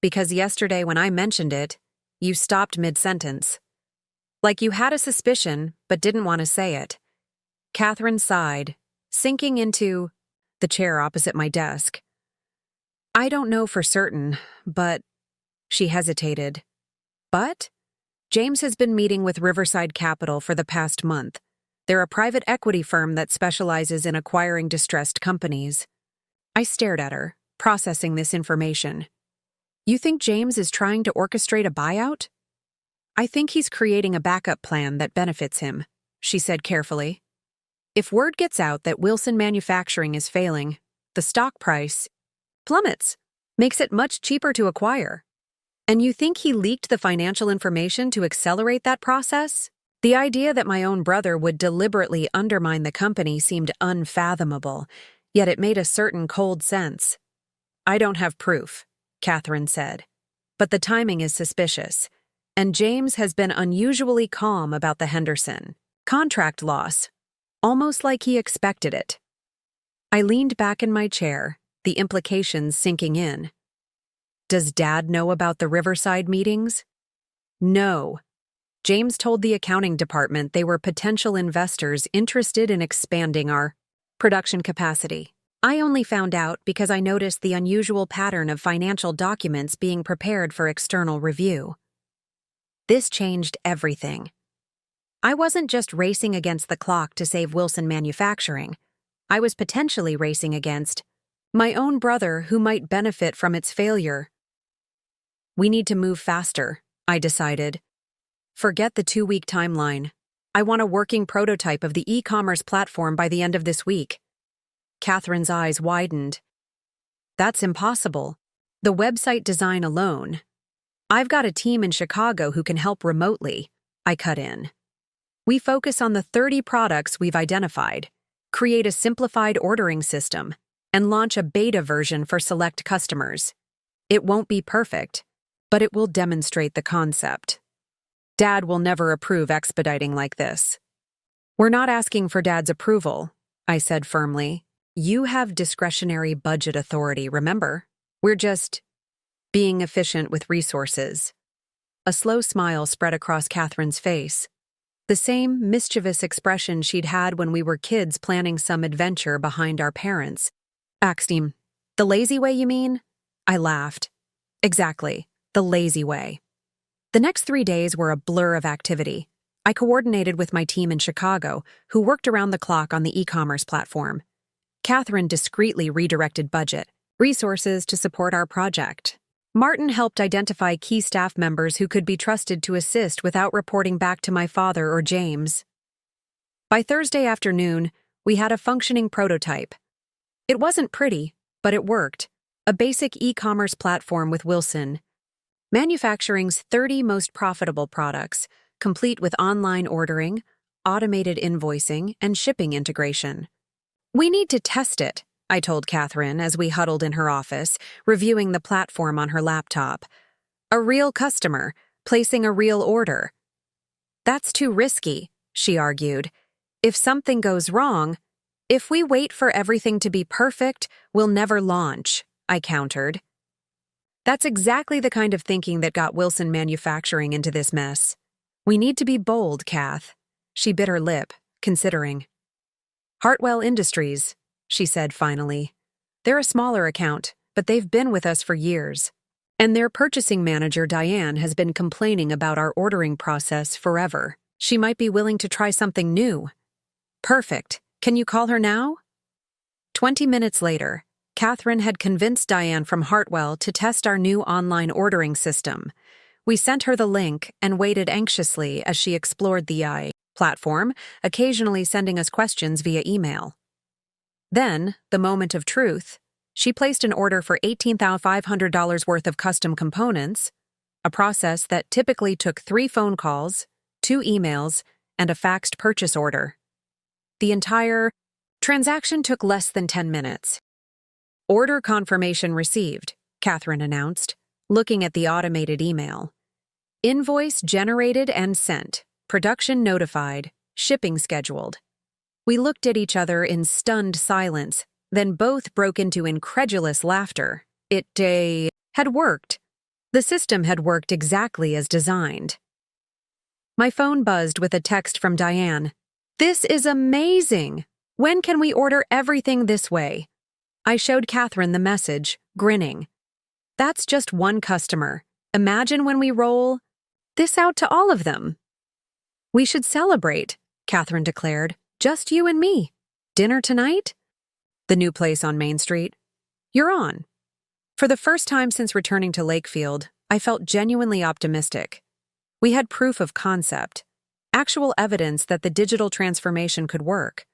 Speaker 1: "Because yesterday when I mentioned it, you stopped mid-sentence. Like you had a suspicion, but didn't want to say it." Catherine sighed, sinking into the chair opposite my desk. "I don't know for certain, but—" She hesitated. "But? James has been meeting with Riverside Capital for the past month. They're a private equity firm that specializes in acquiring distressed companies." I stared at her, processing this information. You think James is trying to orchestrate a buyout? I think he's creating a backup plan that benefits him, she said carefully. If word gets out that Wilson Manufacturing is failing, the stock price plummets, makes it much cheaper to acquire. And you think he leaked the financial information to accelerate that process? The idea that my own brother would deliberately undermine the company seemed unfathomable, yet it made a certain cold sense. I don't have proof, Catherine said, but the timing is suspicious, and James has been unusually calm about the Henderson contract loss, almost like he expected it. I leaned back in my chair, the implications sinking in. Does Dad know about the Riverside meetings? No. James told the accounting department they were potential investors interested in expanding our production capacity. I only found out because I noticed the unusual pattern of financial documents being prepared for external review. This changed everything. I wasn't just racing against the clock to save Wilson Manufacturing. I was potentially racing against my own brother who might benefit from its failure. We need to move faster, I decided. Forget the 2-week timeline. I want a working prototype of the e-commerce platform by the end of this week. Catherine's eyes widened. That's impossible. The website design alone. I've got a team in Chicago who can help remotely, I cut in. We focus on the 30 products we've identified, create a simplified ordering system, and launch a beta version for select customers. It won't be perfect, but it will demonstrate the concept. Dad will never approve expediting like this. We're not asking for Dad's approval, I said firmly. You have discretionary budget authority, remember? We're just being efficient with resources. A slow smile spread across Catherine's face. The same mischievous expression she'd had when we were kids planning some adventure behind our parents. Axteam, the lazy way, you mean? I laughed. Exactly, the lazy way. The next 3 days were a blur of activity. I coordinated with my team in Chicago, who worked around the clock on the e-commerce platform. Catherine discreetly redirected budget, resources to support our project. Martin helped identify key staff members who could be trusted to assist without reporting back to my father or James. By Thursday afternoon, we had a functioning prototype. It wasn't pretty, but it worked. A basic e-commerce platform with Wilson Manufacturing's 30 most profitable products, complete with online ordering, automated invoicing, and shipping integration. We need to test it, I told Catherine as we huddled in her office, reviewing the platform on her laptop. A real customer, placing a real order. That's too risky, she argued. If something goes wrong, if we wait for everything to be perfect, we'll never launch, I countered. That's exactly the kind of thinking that got Wilson Manufacturing into this mess. We need to be bold, Kath. She bit her lip, considering. Hartwell Industries, she said finally. They're a smaller account, but they've been with us for years. And their purchasing manager, Diane, has been complaining about our ordering process forever. She might be willing to try something new. Perfect. Can you call her now? 20 minutes later, Catherine had convinced Diane from Hartwell to test our new online ordering system. We sent her the link and waited anxiously as she explored the platform, occasionally sending us questions via email. Then, the moment of truth, she placed an order for $18,500 worth of custom components, a process that typically took 3 phone calls, 2 emails, and a faxed purchase order. The entire transaction took less than 10 minutes. Order confirmation received, Catherine announced, looking at the automated email. Invoice generated and sent, production notified, shipping scheduled. We looked at each other in stunned silence, then both broke into incredulous laughter. It had worked. The system had worked exactly as designed. My phone buzzed with a text from Diane. This is amazing! When can we order everything this way? I showed Catherine the message, grinning. That's just one customer. Imagine when we roll this out to all of them. We should celebrate, Catherine declared. Just you and me. Dinner tonight? The new place on Main Street. You're on. For the first time since returning to Lakefield, I felt genuinely optimistic. We had proof of concept, actual evidence that the digital transformation could work.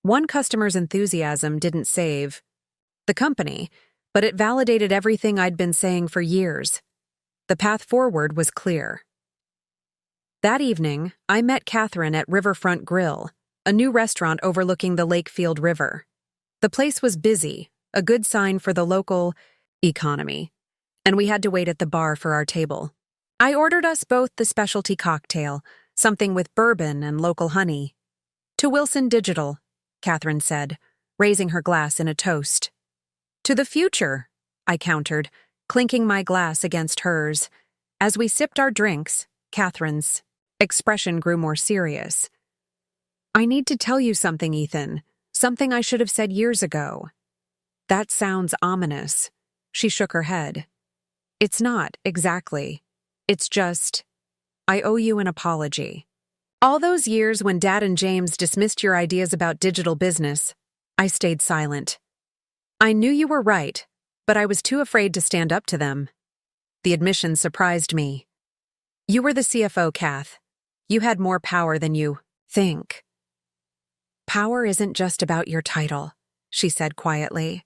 Speaker 1: One customer's enthusiasm didn't save the company, but it validated everything I'd been saying for years. The path forward was clear. That evening, I met Catherine at Riverfront Grill, a new restaurant overlooking the Lakefield River. The place was busy, a good sign for the local economy, and we had to wait at the bar for our table. I ordered us both the specialty cocktail, something with bourbon and local honey. "To Wilson Digital," Catherine said, raising her glass in a toast. "To the future," I countered, clinking my glass against hers. As we sipped our drinks, Catherine's expression grew more serious. "I need to tell you something, Ethan. Something I should have said years ago." "That sounds ominous." She shook her head. "It's not, exactly. It's just, I owe you an apology. All those years when Dad and James dismissed your ideas about digital business, I stayed silent. I knew you were right, but I was too afraid to stand up to them." The admission surprised me. "You were the CFO, Kath. You had more power than you think." "Power isn't just about your title," she said quietly.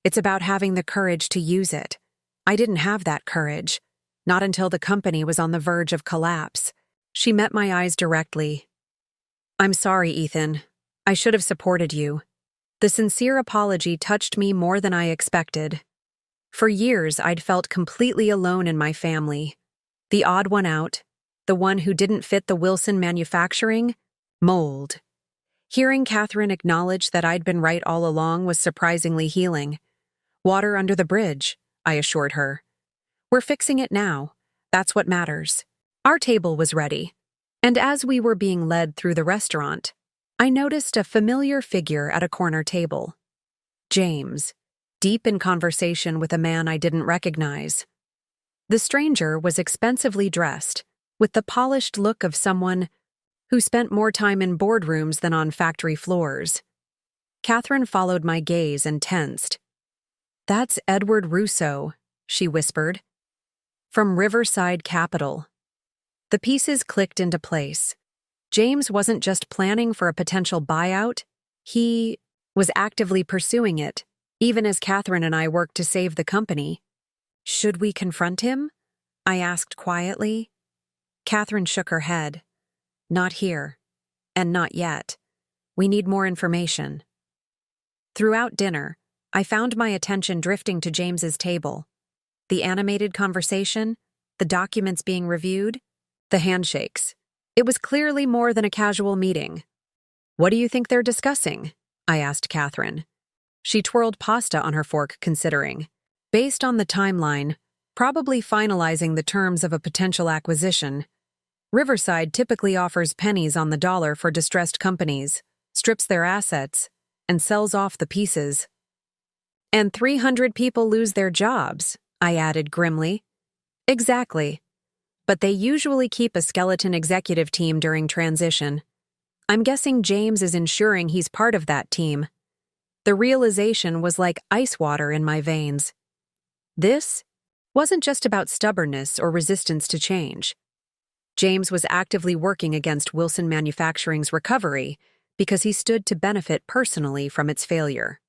Speaker 1: "It's about having the courage to use it. I didn't have that courage, not until the company was on the verge of collapse." She met my eyes directly. "I'm sorry, Ethan. I should have supported you." The sincere apology touched me more than I expected. For years, I'd felt completely alone in my family. The odd one out, the one who didn't fit the Wilson manufacturing mold. Hearing Catherine acknowledge that I'd been right all along was surprisingly healing. "Water under the bridge," I assured her. "We're fixing it now. That's what matters." Our table was ready, and as we were being led through the restaurant, I noticed a familiar figure at a corner table. James, deep in conversation with a man I didn't recognize. The stranger was expensively dressed, with the polished look of someone who spent more time in boardrooms than on factory floors. Catherine followed my gaze and tensed. "That's Edward Russo," she whispered. "From Riverside Capital." The pieces clicked into place. James wasn't just planning for a potential buyout, he was actively pursuing it, even as Catherine and I worked to save the company. "Should we confront him?" I asked quietly. Catherine shook her head. "Not here, and not yet. We need more information." Throughout dinner, I found my attention drifting to James's table. The animated conversation, the documents being reviewed, the handshakes. It was clearly more than a casual meeting. "What do you think they're discussing?" I asked Catherine. She twirled pasta on her fork, considering. "Based on the timeline, probably finalizing the terms of a potential acquisition. Riverside typically offers pennies on the dollar for distressed companies, strips their assets, and sells off the pieces." "And 300 people lose their jobs," I added grimly. "Exactly. But they usually keep a skeleton executive team during transition. I'm guessing James is ensuring he's part of that team." The realization was like ice water in my veins. This wasn't just about stubbornness or resistance to change. James was actively working against Wilson Manufacturing's recovery because he stood to benefit personally from its failure.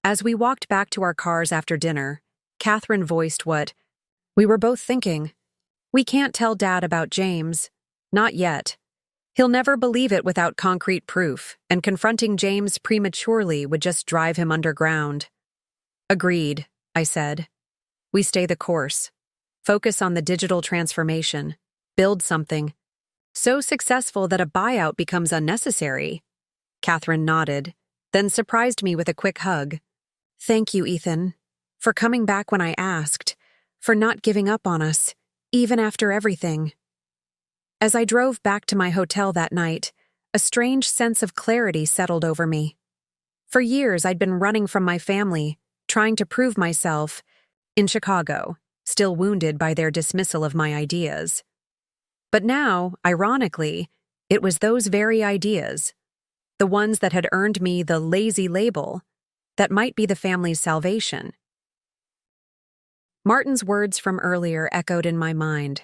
Speaker 1: As we walked back to our cars after dinner, Catherine voiced what we were both thinking. "We can't tell Dad about James. Not yet. He'll never believe it without concrete proof, and confronting James prematurely would just drive him underground." "Agreed," I said. "We stay the course. Focus on the digital transformation. Build something so successful that a buyout becomes unnecessary." Catherine nodded, then surprised me with a quick hug. "Thank you, Ethan, for coming back when I asked, for not giving up on us, even after everything." As I drove back to my hotel that night, a strange sense of clarity settled over me. For years, I'd been running from my family, trying to prove myself in Chicago, still wounded by their dismissal of my ideas. But now, ironically, it was those very ideas, the ones that had earned me the lazy label, that might be the family's salvation. Martin's words from earlier echoed in my mind.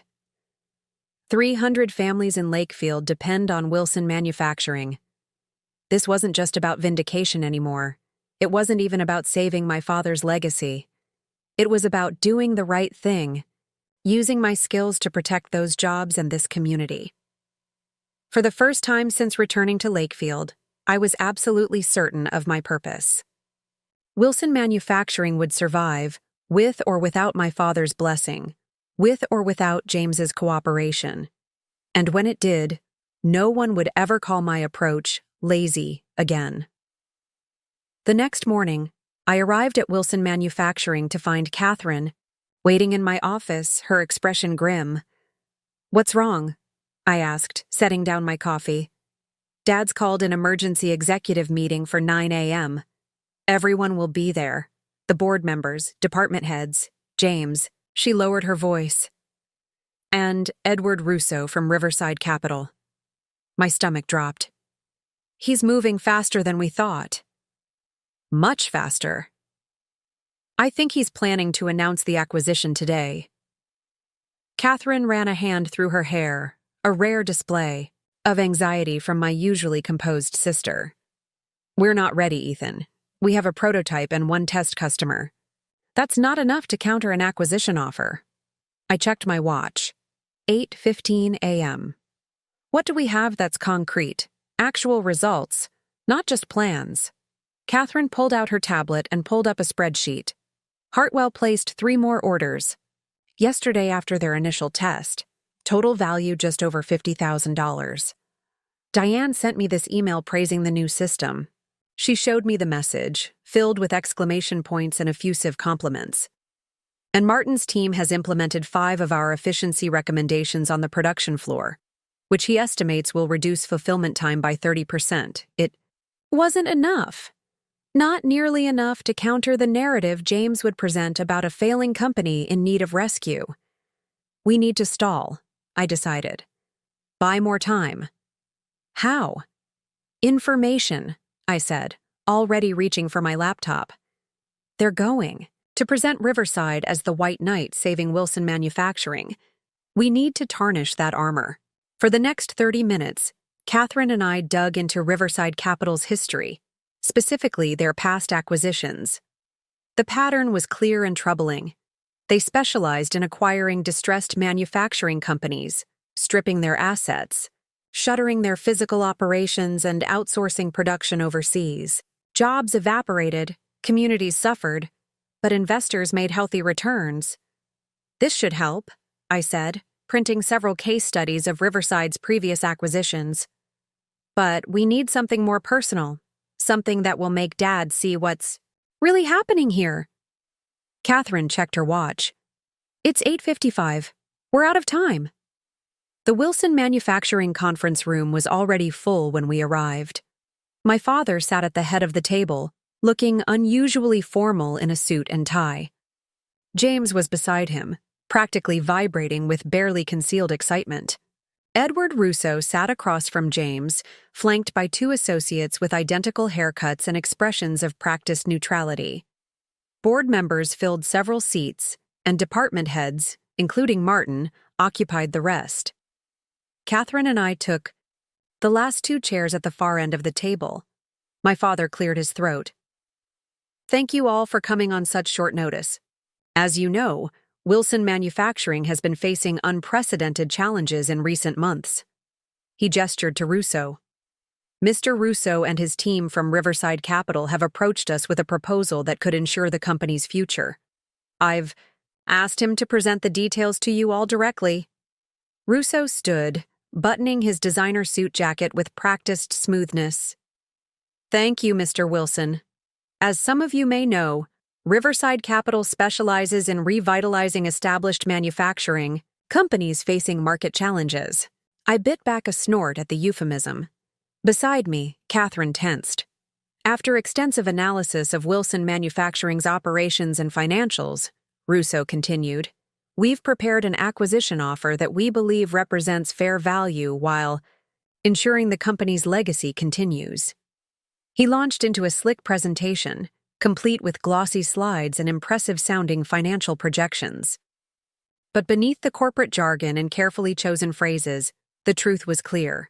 Speaker 1: 300 families in Lakefield depend on Wilson Manufacturing. This wasn't just about vindication anymore. It wasn't even about saving my father's legacy. It was about doing the right thing, using my skills to protect those jobs and this community. For the first time since returning to Lakefield, I was absolutely certain of my purpose. Wilson Manufacturing would survive, with or without my father's blessing, with or without James's cooperation. And when it did, no one would ever call my approach lazy again. The next morning, I arrived at Wilson Manufacturing to find Catherine waiting in my office, her expression grim. "What's wrong?" I asked, setting down my coffee. "Dad's called an emergency executive meeting for 9 a.m. Everyone will be there. The board members, department heads, James." She lowered her voice. "And Edward Russo from Riverside Capital." My stomach dropped. "He's moving faster than we thought." "Much faster." "I think he's planning to announce the acquisition today." Catherine ran a hand through her hair, a rare display of anxiety from my usually composed sister. "We're not ready, Ethan. We have a prototype and one test customer. That's not enough to counter an acquisition offer." I checked my watch. 8:15 a.m. "What do we have that's concrete? Actual results, not just plans." Catherine pulled out her tablet and pulled up a spreadsheet. Hartwell placed 3 more orders. Yesterday after their initial test. Total value just over $50,000. Diane sent me this email praising the new system. She showed me the message, filled with exclamation points and effusive compliments. "And Martin's team has implemented 5 of our efficiency recommendations on the production floor, which he estimates will reduce fulfillment time by 30%. It wasn't enough. Not nearly enough to counter the narrative James would present about a failing company in need of rescue. We need to stall, I decided. Buy more time. How? Information, I said, already reaching for my laptop. They're going to present Riverside as the White Knight saving Wilson Manufacturing. We need to tarnish that armor. For the next 30 minutes, Catherine and I dug into Riverside Capital's history, specifically their past acquisitions. The pattern was clear and troubling. They specialized in acquiring distressed manufacturing companies, stripping their assets, shuttering their physical operations, and outsourcing production overseas. Jobs evaporated, communities suffered, but investors made healthy returns. This should help, I said, printing several case studies of Riverside's previous acquisitions. But we need something more personal, something that will make Dad see what's really happening here. Catherine checked her watch. It's 8:55. We're out of time. The Wilson Manufacturing conference room was already full when we arrived. My father sat at the head of the table, looking unusually formal in a suit and tie. James was beside him, practically vibrating with barely concealed excitement. Edward Russo sat across from James, flanked by 2 associates with identical haircuts and expressions of practiced neutrality. Board members filled several seats, and department heads, including Martin, occupied the rest. Catherine and I took the last 2 chairs at the far end of the table. My father cleared his throat. Thank you all for coming on such short notice. As you know, Wilson Manufacturing has been facing unprecedented challenges in recent months. He gestured to Russo. Mr. Russo and his team from Riverside Capital have approached us with a proposal that could ensure the company's future. I've asked him to present the details to you all directly. Russo stood, buttoning his designer suit jacket with practiced smoothness. Thank you, Mr. Wilson. As some of you may know, Riverside Capital specializes in revitalizing established manufacturing companies facing market challenges. I bit back a snort at the euphemism. Beside me, Catherine tensed. After extensive analysis of Wilson Manufacturing's operations and financials, Russo continued, we've prepared an acquisition offer that we believe represents fair value while ensuring the company's legacy continues. He launched into a slick presentation, complete with glossy slides and impressive-sounding financial projections. But beneath the corporate jargon and carefully chosen phrases, the truth was clear.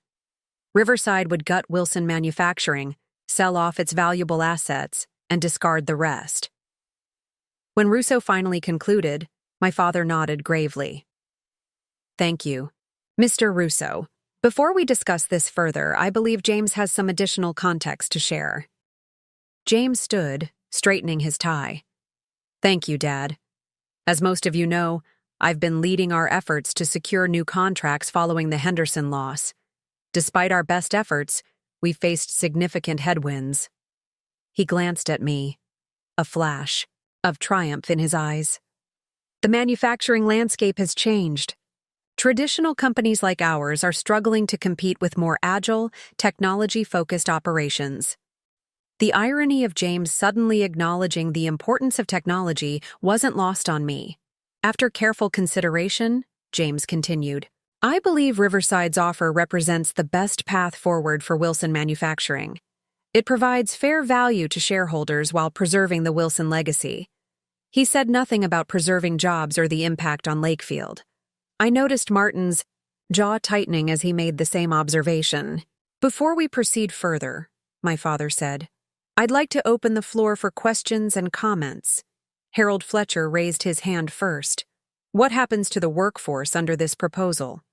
Speaker 1: Riverside would gut Wilson Manufacturing, sell off its valuable assets, and discard the rest. When Russo finally concluded, my father nodded gravely. "Thank you, Mr. Russo. Before we discuss this further, I believe James has some additional context to share." James stood, straightening his tie. "Thank you, Dad. As most of you know, I've been leading our efforts to secure new contracts following the Henderson loss. Despite our best efforts, we faced significant headwinds." He glanced at me, a flash of triumph in his eyes. "The manufacturing landscape has changed. Traditional companies like ours are struggling to compete with more agile, technology-focused operations." The irony of James suddenly acknowledging the importance of technology wasn't lost on me. After careful consideration, James continued, "I believe Riverside's offer represents the best path forward for Wilson Manufacturing. It provides fair value to shareholders while preserving the Wilson legacy." He said nothing about preserving jobs or the impact on Lakefield. I noticed Martin's jaw tightening as he made the same observation. "Before we proceed further," my father said, "I'd like to open the floor for questions and comments." Harold Fletcher raised his hand first. "What happens to the workforce under this proposal?"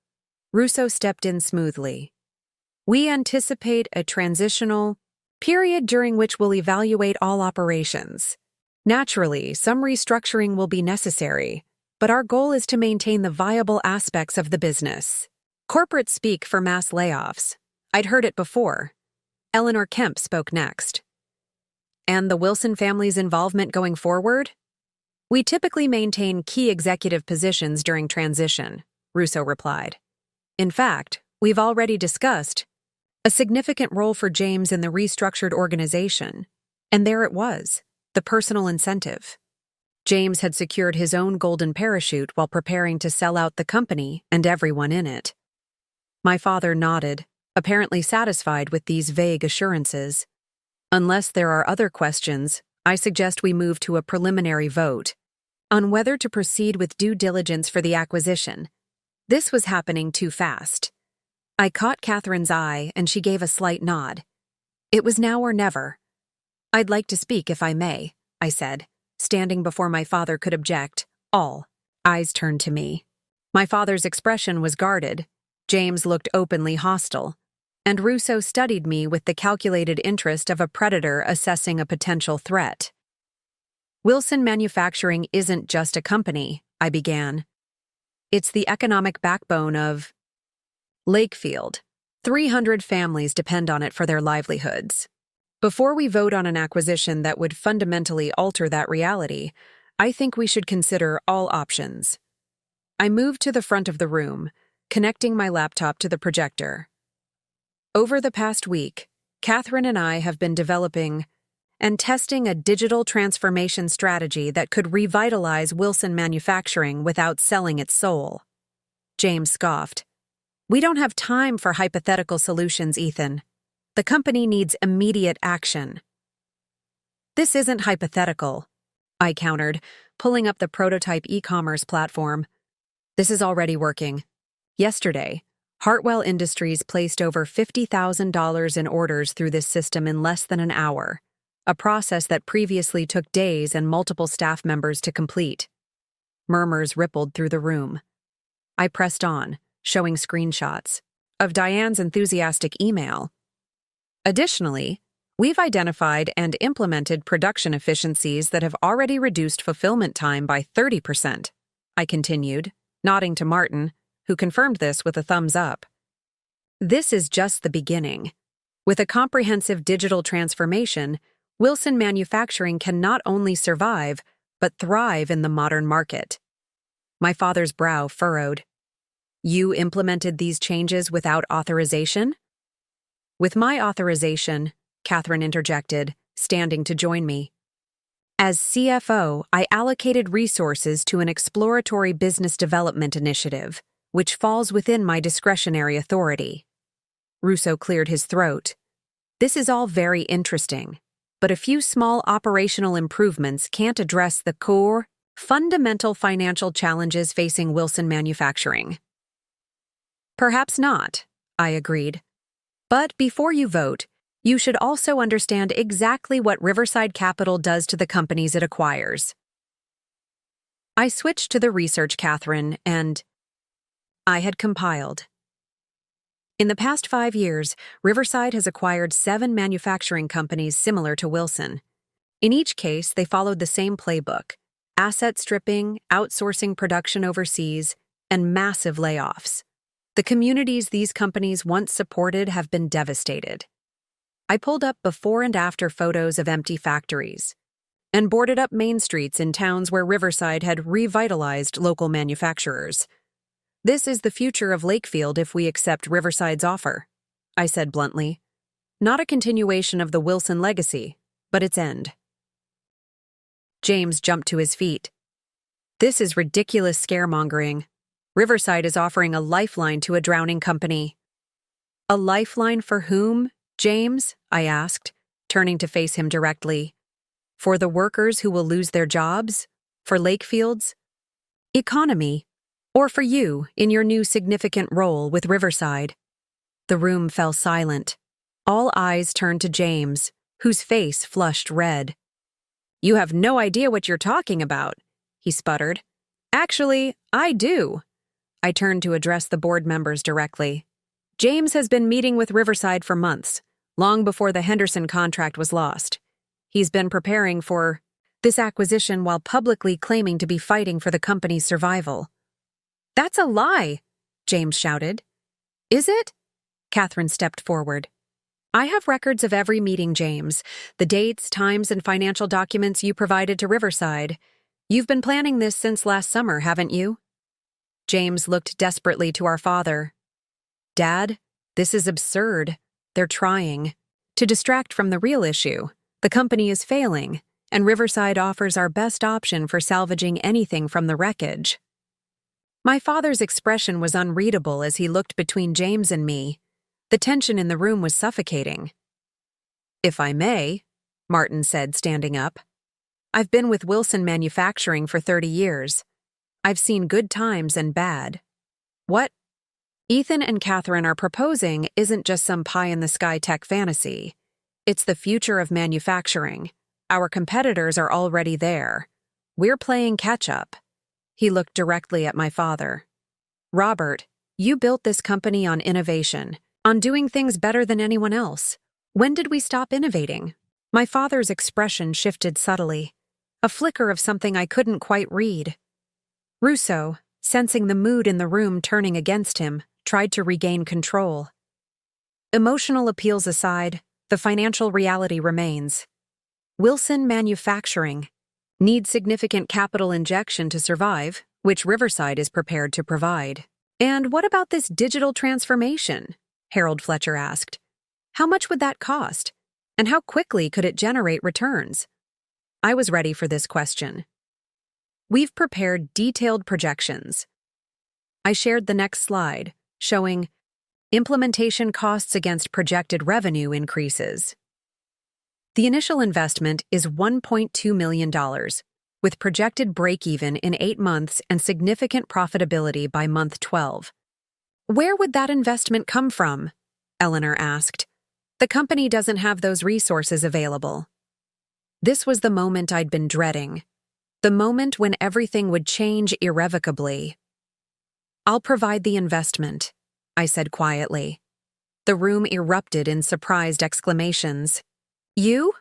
Speaker 1: Russo stepped in smoothly. "We anticipate a transitional period during which we'll evaluate all operations. Naturally, some restructuring will be necessary, but our goal is to maintain the viable aspects of the business." Corporate speak for mass layoffs. I'd heard it before. Eleanor Kemp spoke next. "And the Wilson family's involvement going forward?" "We typically maintain key executive positions during transition," Russo replied. "In fact, we've already discussed a significant role for James in the restructured organization. And there it was, the personal incentive. James had secured his own golden parachute while preparing to sell out the company and everyone in it." My father nodded, apparently satisfied with these vague assurances. "Unless there are other questions, I suggest we move to a preliminary vote on whether to proceed with due diligence for the acquisition." This was happening too fast. I caught Catherine's eye, and she gave a slight nod. It was now or never. "I'd like to speak if I may," I said, standing before my father could object. All eyes turned to me. My father's expression was guarded. James looked openly hostile, and Russo studied me with the calculated interest of a predator assessing a potential threat. "Wilson Manufacturing isn't just a company," I began. "It's the economic backbone of Lakefield. 300 families depend on it for their livelihoods. Before we vote on an acquisition that would fundamentally alter that reality, I think we should consider all options." I moved to the front of the room, connecting my laptop to the projector. "Over the past week, Catherine and I have been developing and testing a digital transformation strategy that could revitalize Wilson Manufacturing without selling its soul." James scoffed. "We don't have time for hypothetical solutions, Ethan. The company needs immediate action." "This isn't hypothetical," I countered, pulling up the prototype e-commerce platform. "This is already working. Yesterday, Hartwell Industries placed over $50,000 in orders through this system in less than an hour, a process that previously took days and multiple staff members to complete." Murmurs rippled through the room. I pressed on, showing screenshots of Diane's enthusiastic email. "Additionally, we've identified and implemented production efficiencies that have already reduced fulfillment time by 30%, I continued, nodding to Martin, who confirmed this with a thumbs up. "This is just the beginning. With a comprehensive digital transformation, Wilson Manufacturing can not only survive, but thrive in the modern market." My father's brow furrowed. "You implemented these changes without authorization?" "With my authorization," Catherine interjected, standing to join me. "As CFO, I allocated resources to an exploratory business development initiative, which falls within my discretionary authority." Russo cleared his throat. "This is all very interesting. but a few small operational improvements can't address the core, fundamental financial challenges facing Wilson Manufacturing. Perhaps not, I agreed. But before you vote, you should also understand exactly what Riverside Capital does to the companies it acquires. I switched to the research Catherine and I had compiled. In the past 5 years, Riverside has acquired 7 manufacturing companies similar to Wilson. In each case, they followed the same playbook: asset stripping, outsourcing production overseas, and massive layoffs. The communities these companies once supported have been devastated. I pulled up before and after photos of empty factories and boarded up main streets in towns where Riverside had revitalized local manufacturers. This is the future of Lakefield if we accept Riverside's offer, I said bluntly. Not a continuation of the Wilson legacy, but its end. James jumped to his feet. This is ridiculous scaremongering. Riverside is offering a lifeline to a drowning company. A lifeline for whom, James? I asked, turning to face him directly. For the workers who will lose their jobs? For Lakefield's economy? Or for you in your new significant role with Riverside? The room fell silent. All eyes turned to James, whose face flushed red. You have no idea what you're talking about, he sputtered. Actually, I do. I turned to address the board members directly. James has been meeting with Riverside for months, long before the Henderson contract was lost. He's been preparing for this acquisition while publicly claiming to be fighting for the company's survival. That's a lie, James shouted. Is it? Catherine stepped forward. I have records of every meeting, James. The dates, times, and financial documents you provided to Riverside. You've been planning this since last summer, haven't you? James looked desperately to our father. Dad, this is absurd. They're trying to distract from the real issue. The company is failing, and Riverside offers our best option for salvaging anything from the wreckage. My father's expression was unreadable as he looked between James and me. The tension in the room was suffocating. If I may, Martin said, standing up. I've been with Wilson Manufacturing for 30 years. I've seen good times and bad. What Ethan and Catherine are proposing isn't just some pie-in-the-sky tech fantasy. It's the future of manufacturing. Our competitors are already there. We're playing catch-up. He looked directly at my father. Robert, you built this company on innovation, on doing things better than anyone else. When did we stop innovating? My father's expression shifted subtly, a flicker of something I couldn't quite read. Rousseau, sensing the mood in the room turning against him, tried to regain control. Emotional appeals aside, the financial reality remains. Wilson Manufacturing needs significant capital injection to survive, which Riverside is prepared to provide. And what about this digital transformation? Harold Fletcher asked. How much would that cost? And how quickly could it generate returns? I was ready for this question. We've prepared detailed projections. I shared the next slide, showing implementation costs against projected revenue increases. The initial investment is $1.2 million, with projected break-even in 8 months and significant profitability by month 12. Where would that investment come from? Eleanor asked. The company doesn't have those resources available. This was the moment I'd been dreading. The moment when everything would change irrevocably. I'll provide the investment, I said quietly. The room erupted in surprised exclamations. You?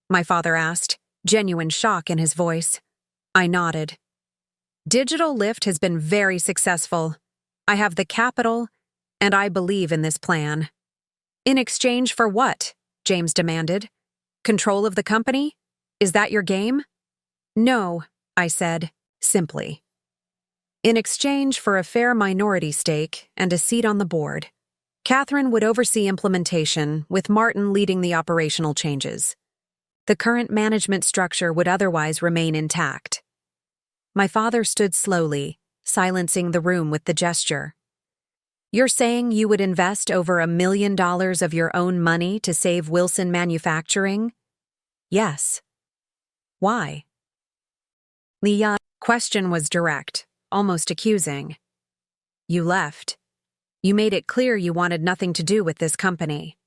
Speaker 1: My father asked, genuine shock in his voice. I nodded. Digital Lift has been very successful. I have the capital, and I believe in this plan. In exchange for what? James demanded. Control of the company? Is that your game? No, I said, simply. In exchange for a fair minority stake and a seat on the board. Catherine would oversee implementation, with Martin leading the operational changes. The current management structure would otherwise remain intact. My father stood slowly, silencing the room with the gesture. You're saying you would invest over $1 million of your own money to save Wilson Manufacturing? Yes. Why? Lia's question was direct, almost accusing. You left. You made it clear you wanted nothing to do with this company.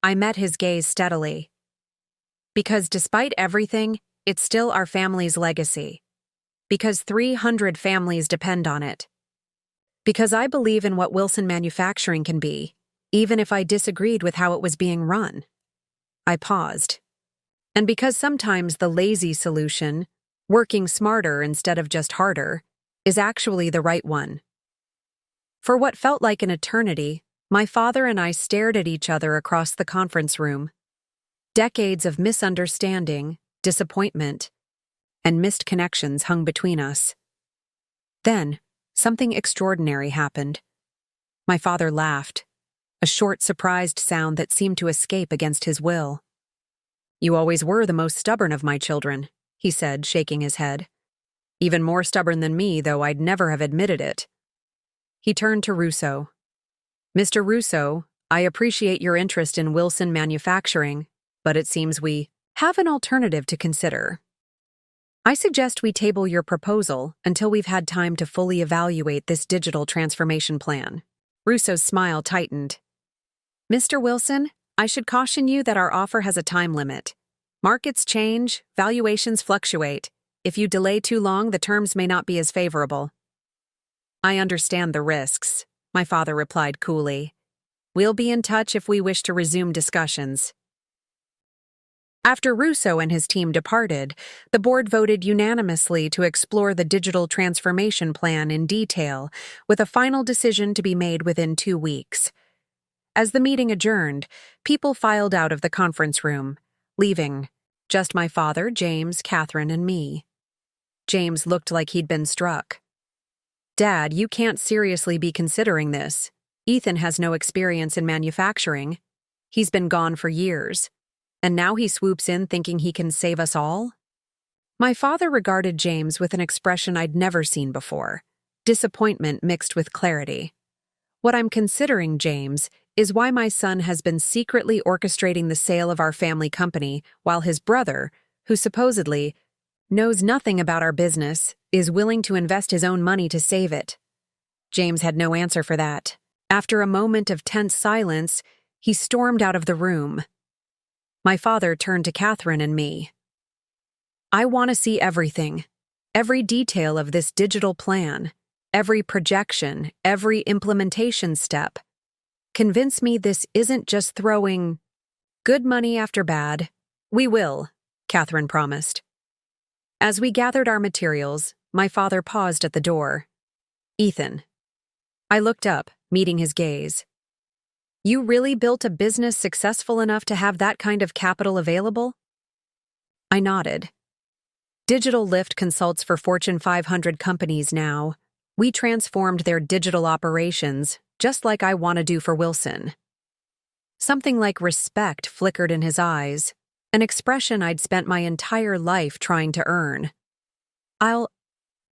Speaker 1: I met his gaze steadily. Because despite everything, it's still our family's legacy. Because 300 families depend on it. Because I believe in what Wilson Manufacturing can be, even if I disagreed with how it was being run. I paused. And because sometimes the lazy solution, working smarter instead of just harder, is actually the right one. For what felt like an eternity, my father and I stared at each other across the conference room. Decades of misunderstanding, disappointment, and missed connections hung between us. Then, something extraordinary happened. My father laughed, a short, surprised sound that seemed to escape against his will. You always were the most stubborn of my children, he said, shaking his head. Even more stubborn than me, though I'd never have admitted it. He turned to Russo. Mr. Russo, I appreciate your interest in Wilson Manufacturing, but it seems we have an alternative to consider. I suggest we table your proposal until we've had time to fully evaluate this digital transformation plan. Russo's smile tightened. Mr. Wilson, I should caution you that our offer has a time limit. Markets change, valuations fluctuate. If you delay too long, the terms may not be as favorable. I understand the risks, my father replied coolly. We'll be in touch if we wish to resume discussions. After Russo and his team departed, the board voted unanimously to explore the digital transformation plan in detail, with a final decision to be made within 2 weeks. As the meeting adjourned, people filed out of the conference room, leaving just my father, James, Catherine, and me. James looked like he'd been struck. Dad, you can't seriously be considering this. Ethan has no experience in manufacturing. He's been gone for years. And now he swoops in thinking he can save us all? My father regarded James with an expression I'd never seen before, disappointment mixed with clarity. What I'm considering, James, is why my son has been secretly orchestrating the sale of our family company while his brother, who supposedly knows nothing about our business, is willing to invest his own money to save it. James had no answer for that. After a moment of tense silence, he stormed out of the room. My father turned to Catherine and me. I want to see everything, every detail of this digital plan, every projection, every implementation step. Convince me this isn't just throwing good money after bad. We will, Catherine promised. As we gathered our materials, my father paused at the door. Ethan. I looked up, meeting his gaze. You really built a business successful enough to have that kind of capital available? I nodded. Digital Lift consults for Fortune 500 companies now. We transformed their digital operations, just like I want to do for Wilson. Something like respect flickered in his eyes, an expression I'd spent my entire life trying to earn. I'll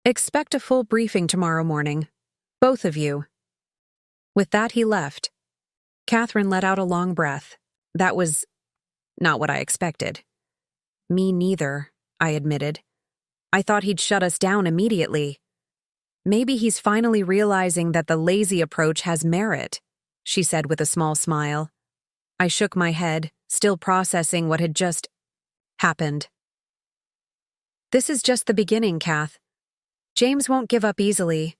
Speaker 1: expect a full briefing tomorrow morning. Both of you. With that, he left. Catherine let out a long breath. That was not what I expected. Me neither, I admitted. I thought he'd shut us down immediately. Maybe he's finally realizing that the lazy approach has merit, she said with a small smile. I shook my head, still processing what had just happened. This is just the beginning, Kath. James won't give up easily,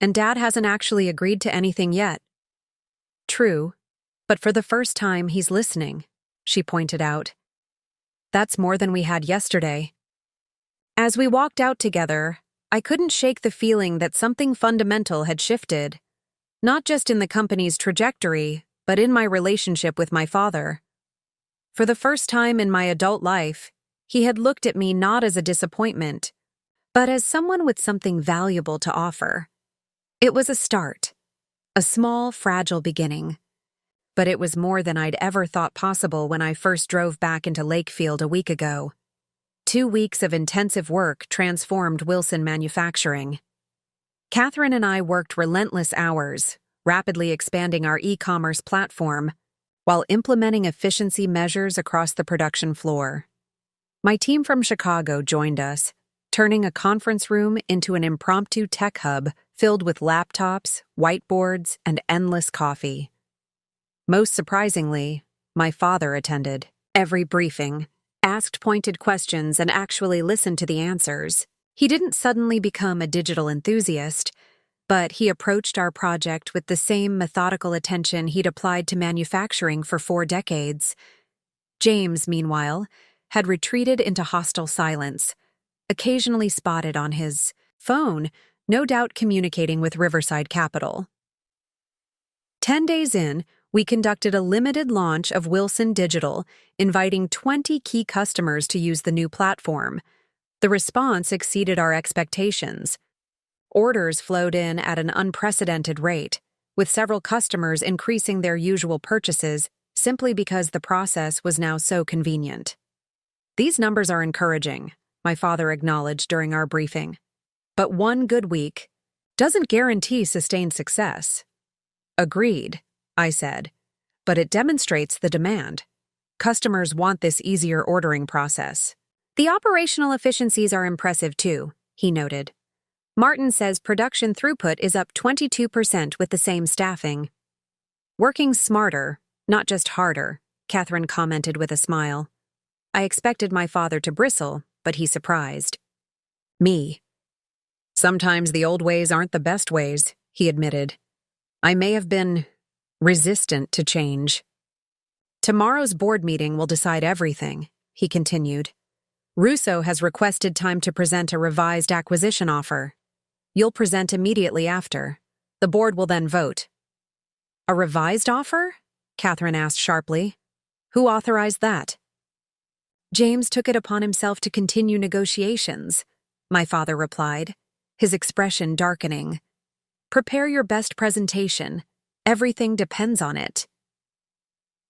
Speaker 1: and Dad hasn't actually agreed to anything yet. True, but for the first time he's listening, she pointed out. That's more than we had yesterday. As we walked out together, I couldn't shake the feeling that something fundamental had shifted, not just in the company's trajectory, but in my relationship with my father. For the first time in my adult life, he had looked at me not as a disappointment, but as someone with something valuable to offer. It was a start, a small, fragile beginning. But it was more than I'd ever thought possible when I first drove back into Lakefield a week ago. 2 weeks of intensive work transformed Wilson Manufacturing. Catherine and I worked relentless hours, rapidly expanding our e-commerce platform, while implementing efficiency measures across the production floor. My team from Chicago joined us, turning a conference room into an impromptu tech hub filled with laptops, whiteboards, and endless coffee. Most surprisingly, my father attended every briefing, asked pointed questions, and actually listened to the answers. He didn't suddenly become a digital enthusiast, but he approached our project with the same methodical attention he'd applied to manufacturing for 4 decades. James, meanwhile, had retreated into hostile silence, occasionally spotted on his phone, no doubt communicating with Riverside Capital. 10 days in, we conducted a limited launch of Wilson Digital, inviting 20 key customers to use the new platform. The response exceeded our expectations. Orders flowed in at an unprecedented rate, with several customers increasing their usual purchases simply because the process was now so convenient. "These numbers are encouraging," my father acknowledged during our briefing. "But one good week doesn't guarantee sustained success." "Agreed," I said, "but it demonstrates the demand. Customers want this easier ordering process." "The operational efficiencies are impressive too," he noted. "Martin says production throughput is up 22% with the same staffing." "Working smarter, not just harder," Catherine commented with a smile. I expected my father to bristle, but he surprised me. "Sometimes the old ways aren't the best ways," he admitted. "I may have been resistant to change." "Tomorrow's board meeting will decide everything," he continued. "Russo has requested time to present a revised acquisition offer. You'll present immediately after. The board will then vote." "A revised offer?" Catherine asked sharply. "Who authorized that?" "James took it upon himself to continue negotiations," my father replied, his expression darkening. "Prepare your best presentation. Everything depends on it."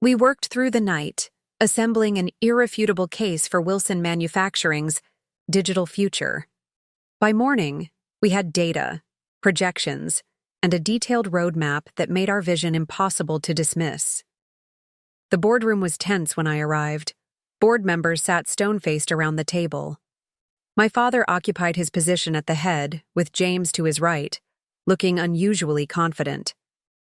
Speaker 1: We worked through the night, assembling an irrefutable case for Wilson Manufacturing's digital future. By morning, we had data, projections, and a detailed roadmap that made our vision impossible to dismiss. The boardroom was tense when I arrived. Board members sat stone-faced around the table. My father occupied his position at the head, with James to his right, looking unusually confident.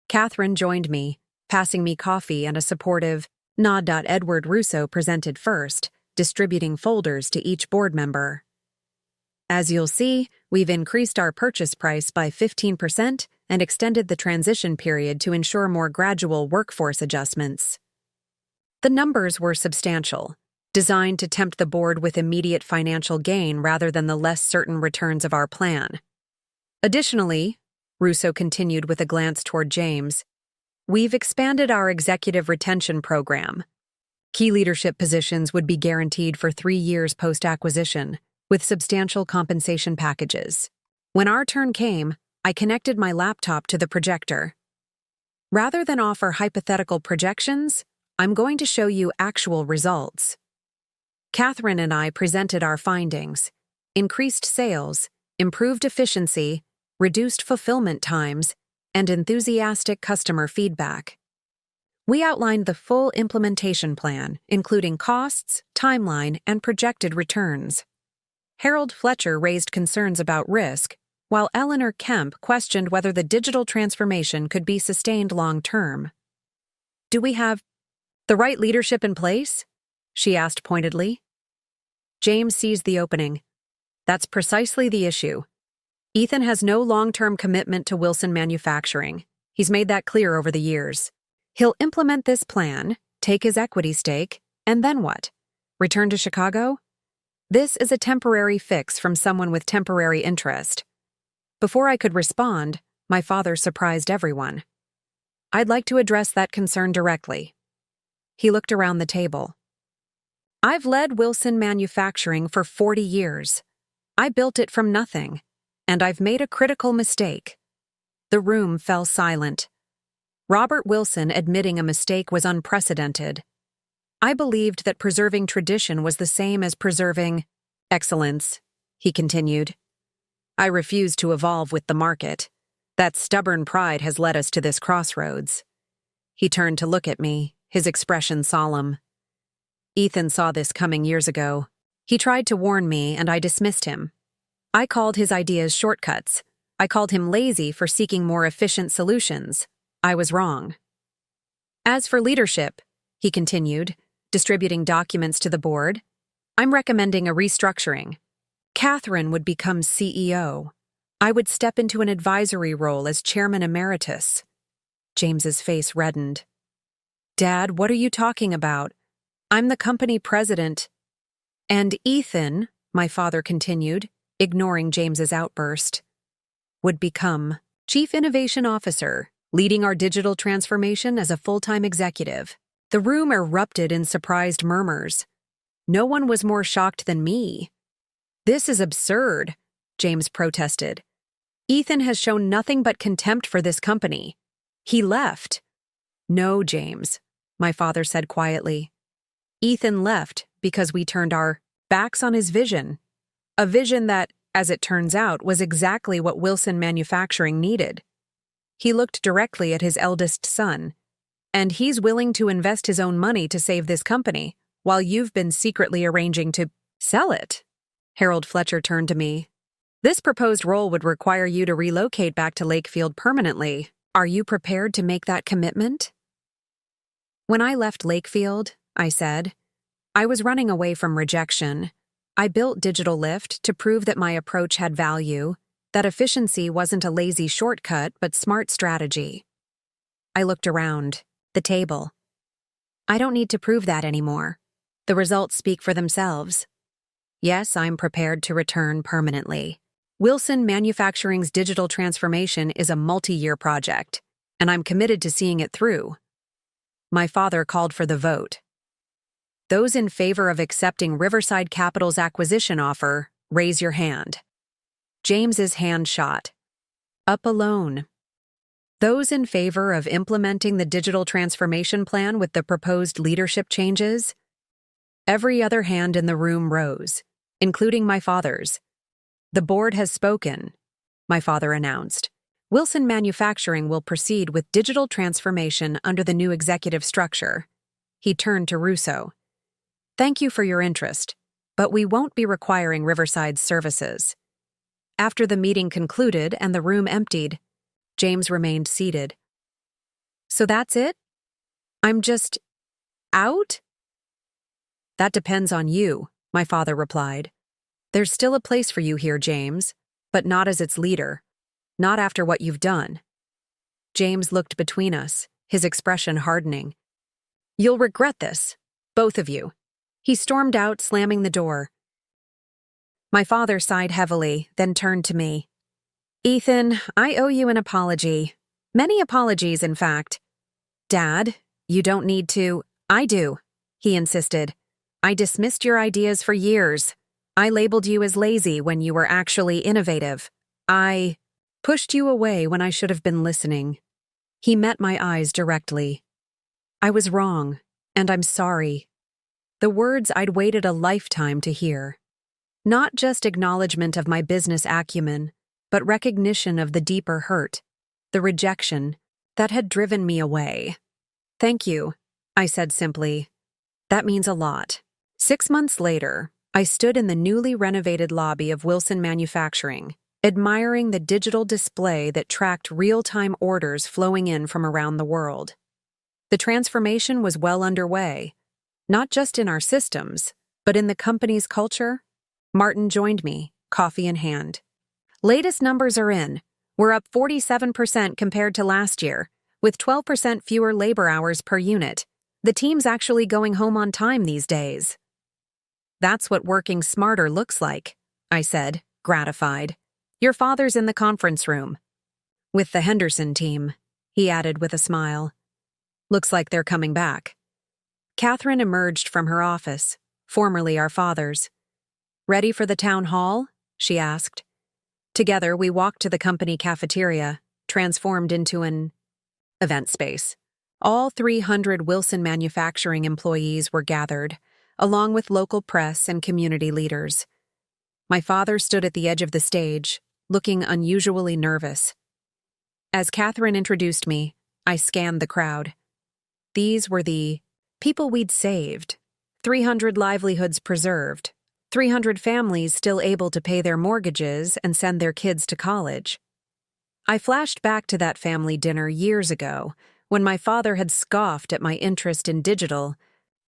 Speaker 1: Catherine joined me, passing me coffee and a supportive nod. Edward Russo presented first, distributing folders to each board member. "As you'll see, we've increased our purchase price by 15% and extended the transition period to ensure more gradual workforce adjustments." The numbers were substantial, designed to tempt the board with immediate financial gain rather than the less certain returns of our plan. "Additionally," Russo continued with a glance toward James, "we've expanded our executive retention program. Key leadership positions would be guaranteed for 3 years post-acquisition, with substantial compensation packages." When our turn came, I connected my laptop to the projector. "Rather than offer hypothetical projections, I'm going to show you actual results." Catherine and I presented our findings: increased sales, improved efficiency, reduced fulfillment times, and enthusiastic customer feedback. We outlined the full implementation plan, including costs, timeline, and projected returns. Harold Fletcher raised concerns about risk, while Eleanor Kemp questioned whether the digital transformation could be sustained long-term. "Do we have the right leadership in place?" she asked pointedly. James seized the opening. "That's precisely the issue. Ethan has no long-term commitment to Wilson Manufacturing. He's made that clear over the years. He'll implement this plan, take his equity stake, and then what? Return to Chicago? This is a temporary fix from someone with temporary interest." Before I could respond, my father surprised everyone. "I'd like to address that concern directly." He looked around the table. "I've led Wilson Manufacturing for 40 years. I built it from nothing, and I've made a critical mistake." The room fell silent. Robert Wilson admitting a mistake was unprecedented. I believed that preserving tradition was the same as preserving excellence, he continued. "I refuse to evolve with the market. That stubborn pride has led us to this crossroads." He turned to look at me, his expression solemn. Ethan saw this coming years ago. He tried to warn me, and I dismissed him. I called his ideas shortcuts. I called him lazy for seeking more efficient solutions. I was wrong. As for leadership, he continued, distributing documents to the board, I'm recommending a restructuring. Catherine would become CEO. I would step into an advisory role as chairman emeritus. James's face reddened. Dad, what are you talking about? I'm the company president. And Ethan, my father continued, ignoring James's outburst, would become Chief Innovation Officer, leading our digital transformation as a full-time executive. The room erupted in surprised murmurs. No one was more shocked than me. This is absurd, James protested. Ethan has shown nothing but contempt for this company. He left. No, James, my father said quietly. Ethan left because we turned our backs on his vision. A vision that, as it turns out, was exactly what Wilson Manufacturing needed. He looked directly at his eldest son. And he's willing to invest his own money to save this company, while you've been secretly arranging to sell it. Harold Fletcher turned to me. This proposed role would require you to relocate back to Lakefield permanently. Are you prepared to make that commitment? When I left Lakefield, I said, I was running away from rejection. I built Digital Lift to prove that my approach had value, that efficiency wasn't a lazy shortcut but smart strategy. I looked around. The table. I don't need to prove that anymore. The results speak for themselves. Yes, I'm prepared to return permanently. Wilson Manufacturing's digital transformation is a multi-year project, and I'm committed to seeing it through. My father called for the vote. Those in favor of accepting Riverside Capital's acquisition offer, raise your hand. James's hand shot. Up alone. Those in favor of implementing the digital transformation plan with the proposed leadership changes? Every other hand in the room rose, including my father's. The board has spoken, my father announced. Wilson Manufacturing will proceed with digital transformation under the new executive structure. He turned to Russo. Thank you for your interest, but we won't be requiring Riverside's services. After the meeting concluded and the room emptied, James remained seated. So that's it? I'm just out? That depends on you, my father replied. There's still a place for you here, James, but not as its leader. Not after what you've done. James looked between us, his expression hardening. You'll regret this, both of you. He stormed out, slamming the door. My father sighed heavily, then turned to me. Ethan, I owe you an apology. Many apologies, in fact. Dad, you don't need to. I do, he insisted. I dismissed your ideas for years. I labeled you as lazy when you were actually innovative. I pushed you away when I should have been listening. He met my eyes directly. I was wrong, and I'm sorry. The words I'd waited a lifetime to hear. Not just acknowledgement of my business acumen, but recognition of the deeper hurt, the rejection, that had driven me away. Thank you, I said simply. That means a lot. 6 months later, I stood in the newly renovated lobby of Wilson Manufacturing, admiring the digital display that tracked real-time orders flowing in from around the world. The transformation was well underway, not just in our systems, but in the company's culture. Martin joined me, coffee in hand. Latest numbers are in. We're up 47% compared to last year, with 12% fewer labor hours per unit. The team's actually going home on time these days. That's what working smarter looks like, I said, gratified. Your father's in the conference room. With the Henderson team, he added with a smile. Looks like they're coming back. Catherine emerged from her office, formerly our father's. Ready for the town hall? She asked. Together, we walked to the company cafeteria, transformed into an event space. All 300 Wilson Manufacturing employees were gathered, along with local press and community leaders. My father stood at the edge of the stage, looking unusually nervous. As Catherine introduced me, I scanned the crowd. These were the People we'd saved. 300 livelihoods preserved. 300 families still able to pay their mortgages and send their kids to college. I flashed back to that family dinner years ago when my father had scoffed at my interest in digital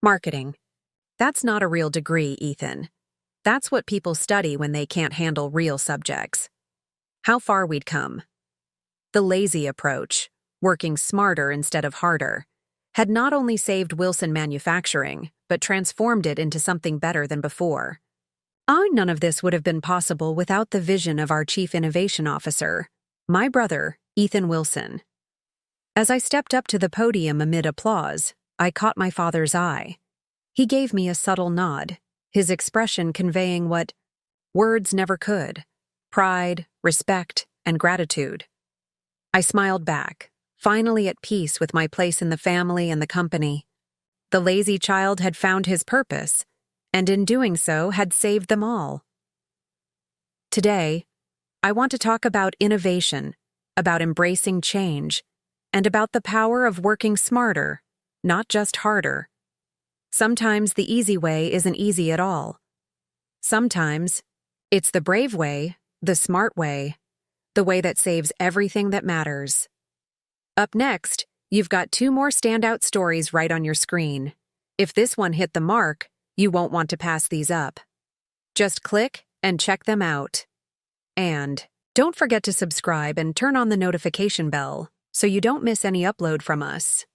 Speaker 1: marketing. That's not a real degree, Ethan. That's what people study when they can't handle real subjects. How far we'd come. The lazy approach, working smarter instead of harder, had not only saved Wilson Manufacturing, but transformed it into something better than before. None of this would have been possible without the vision of our Chief Innovation Officer, my brother, Ethan Wilson. As I stepped up to the podium amid applause, I caught my father's eye. He gave me a subtle nod, his expression conveying what words never could: pride, respect, and gratitude. I smiled back, finally at peace with my place in the family and the company. The lazy child had found his purpose, and in doing so had saved them all. Today, I want to talk about innovation, about embracing change, and about the power of working smarter, not just harder. Sometimes the easy way isn't easy at all. Sometimes it's the brave way, the smart way, the way that saves everything that matters. Up next, you've got 2 more standout stories right on your screen. If this one hit the mark, you won't want to pass these up. Just click and check them out. And don't forget to subscribe and turn on the notification bell so you don't miss any upload from us.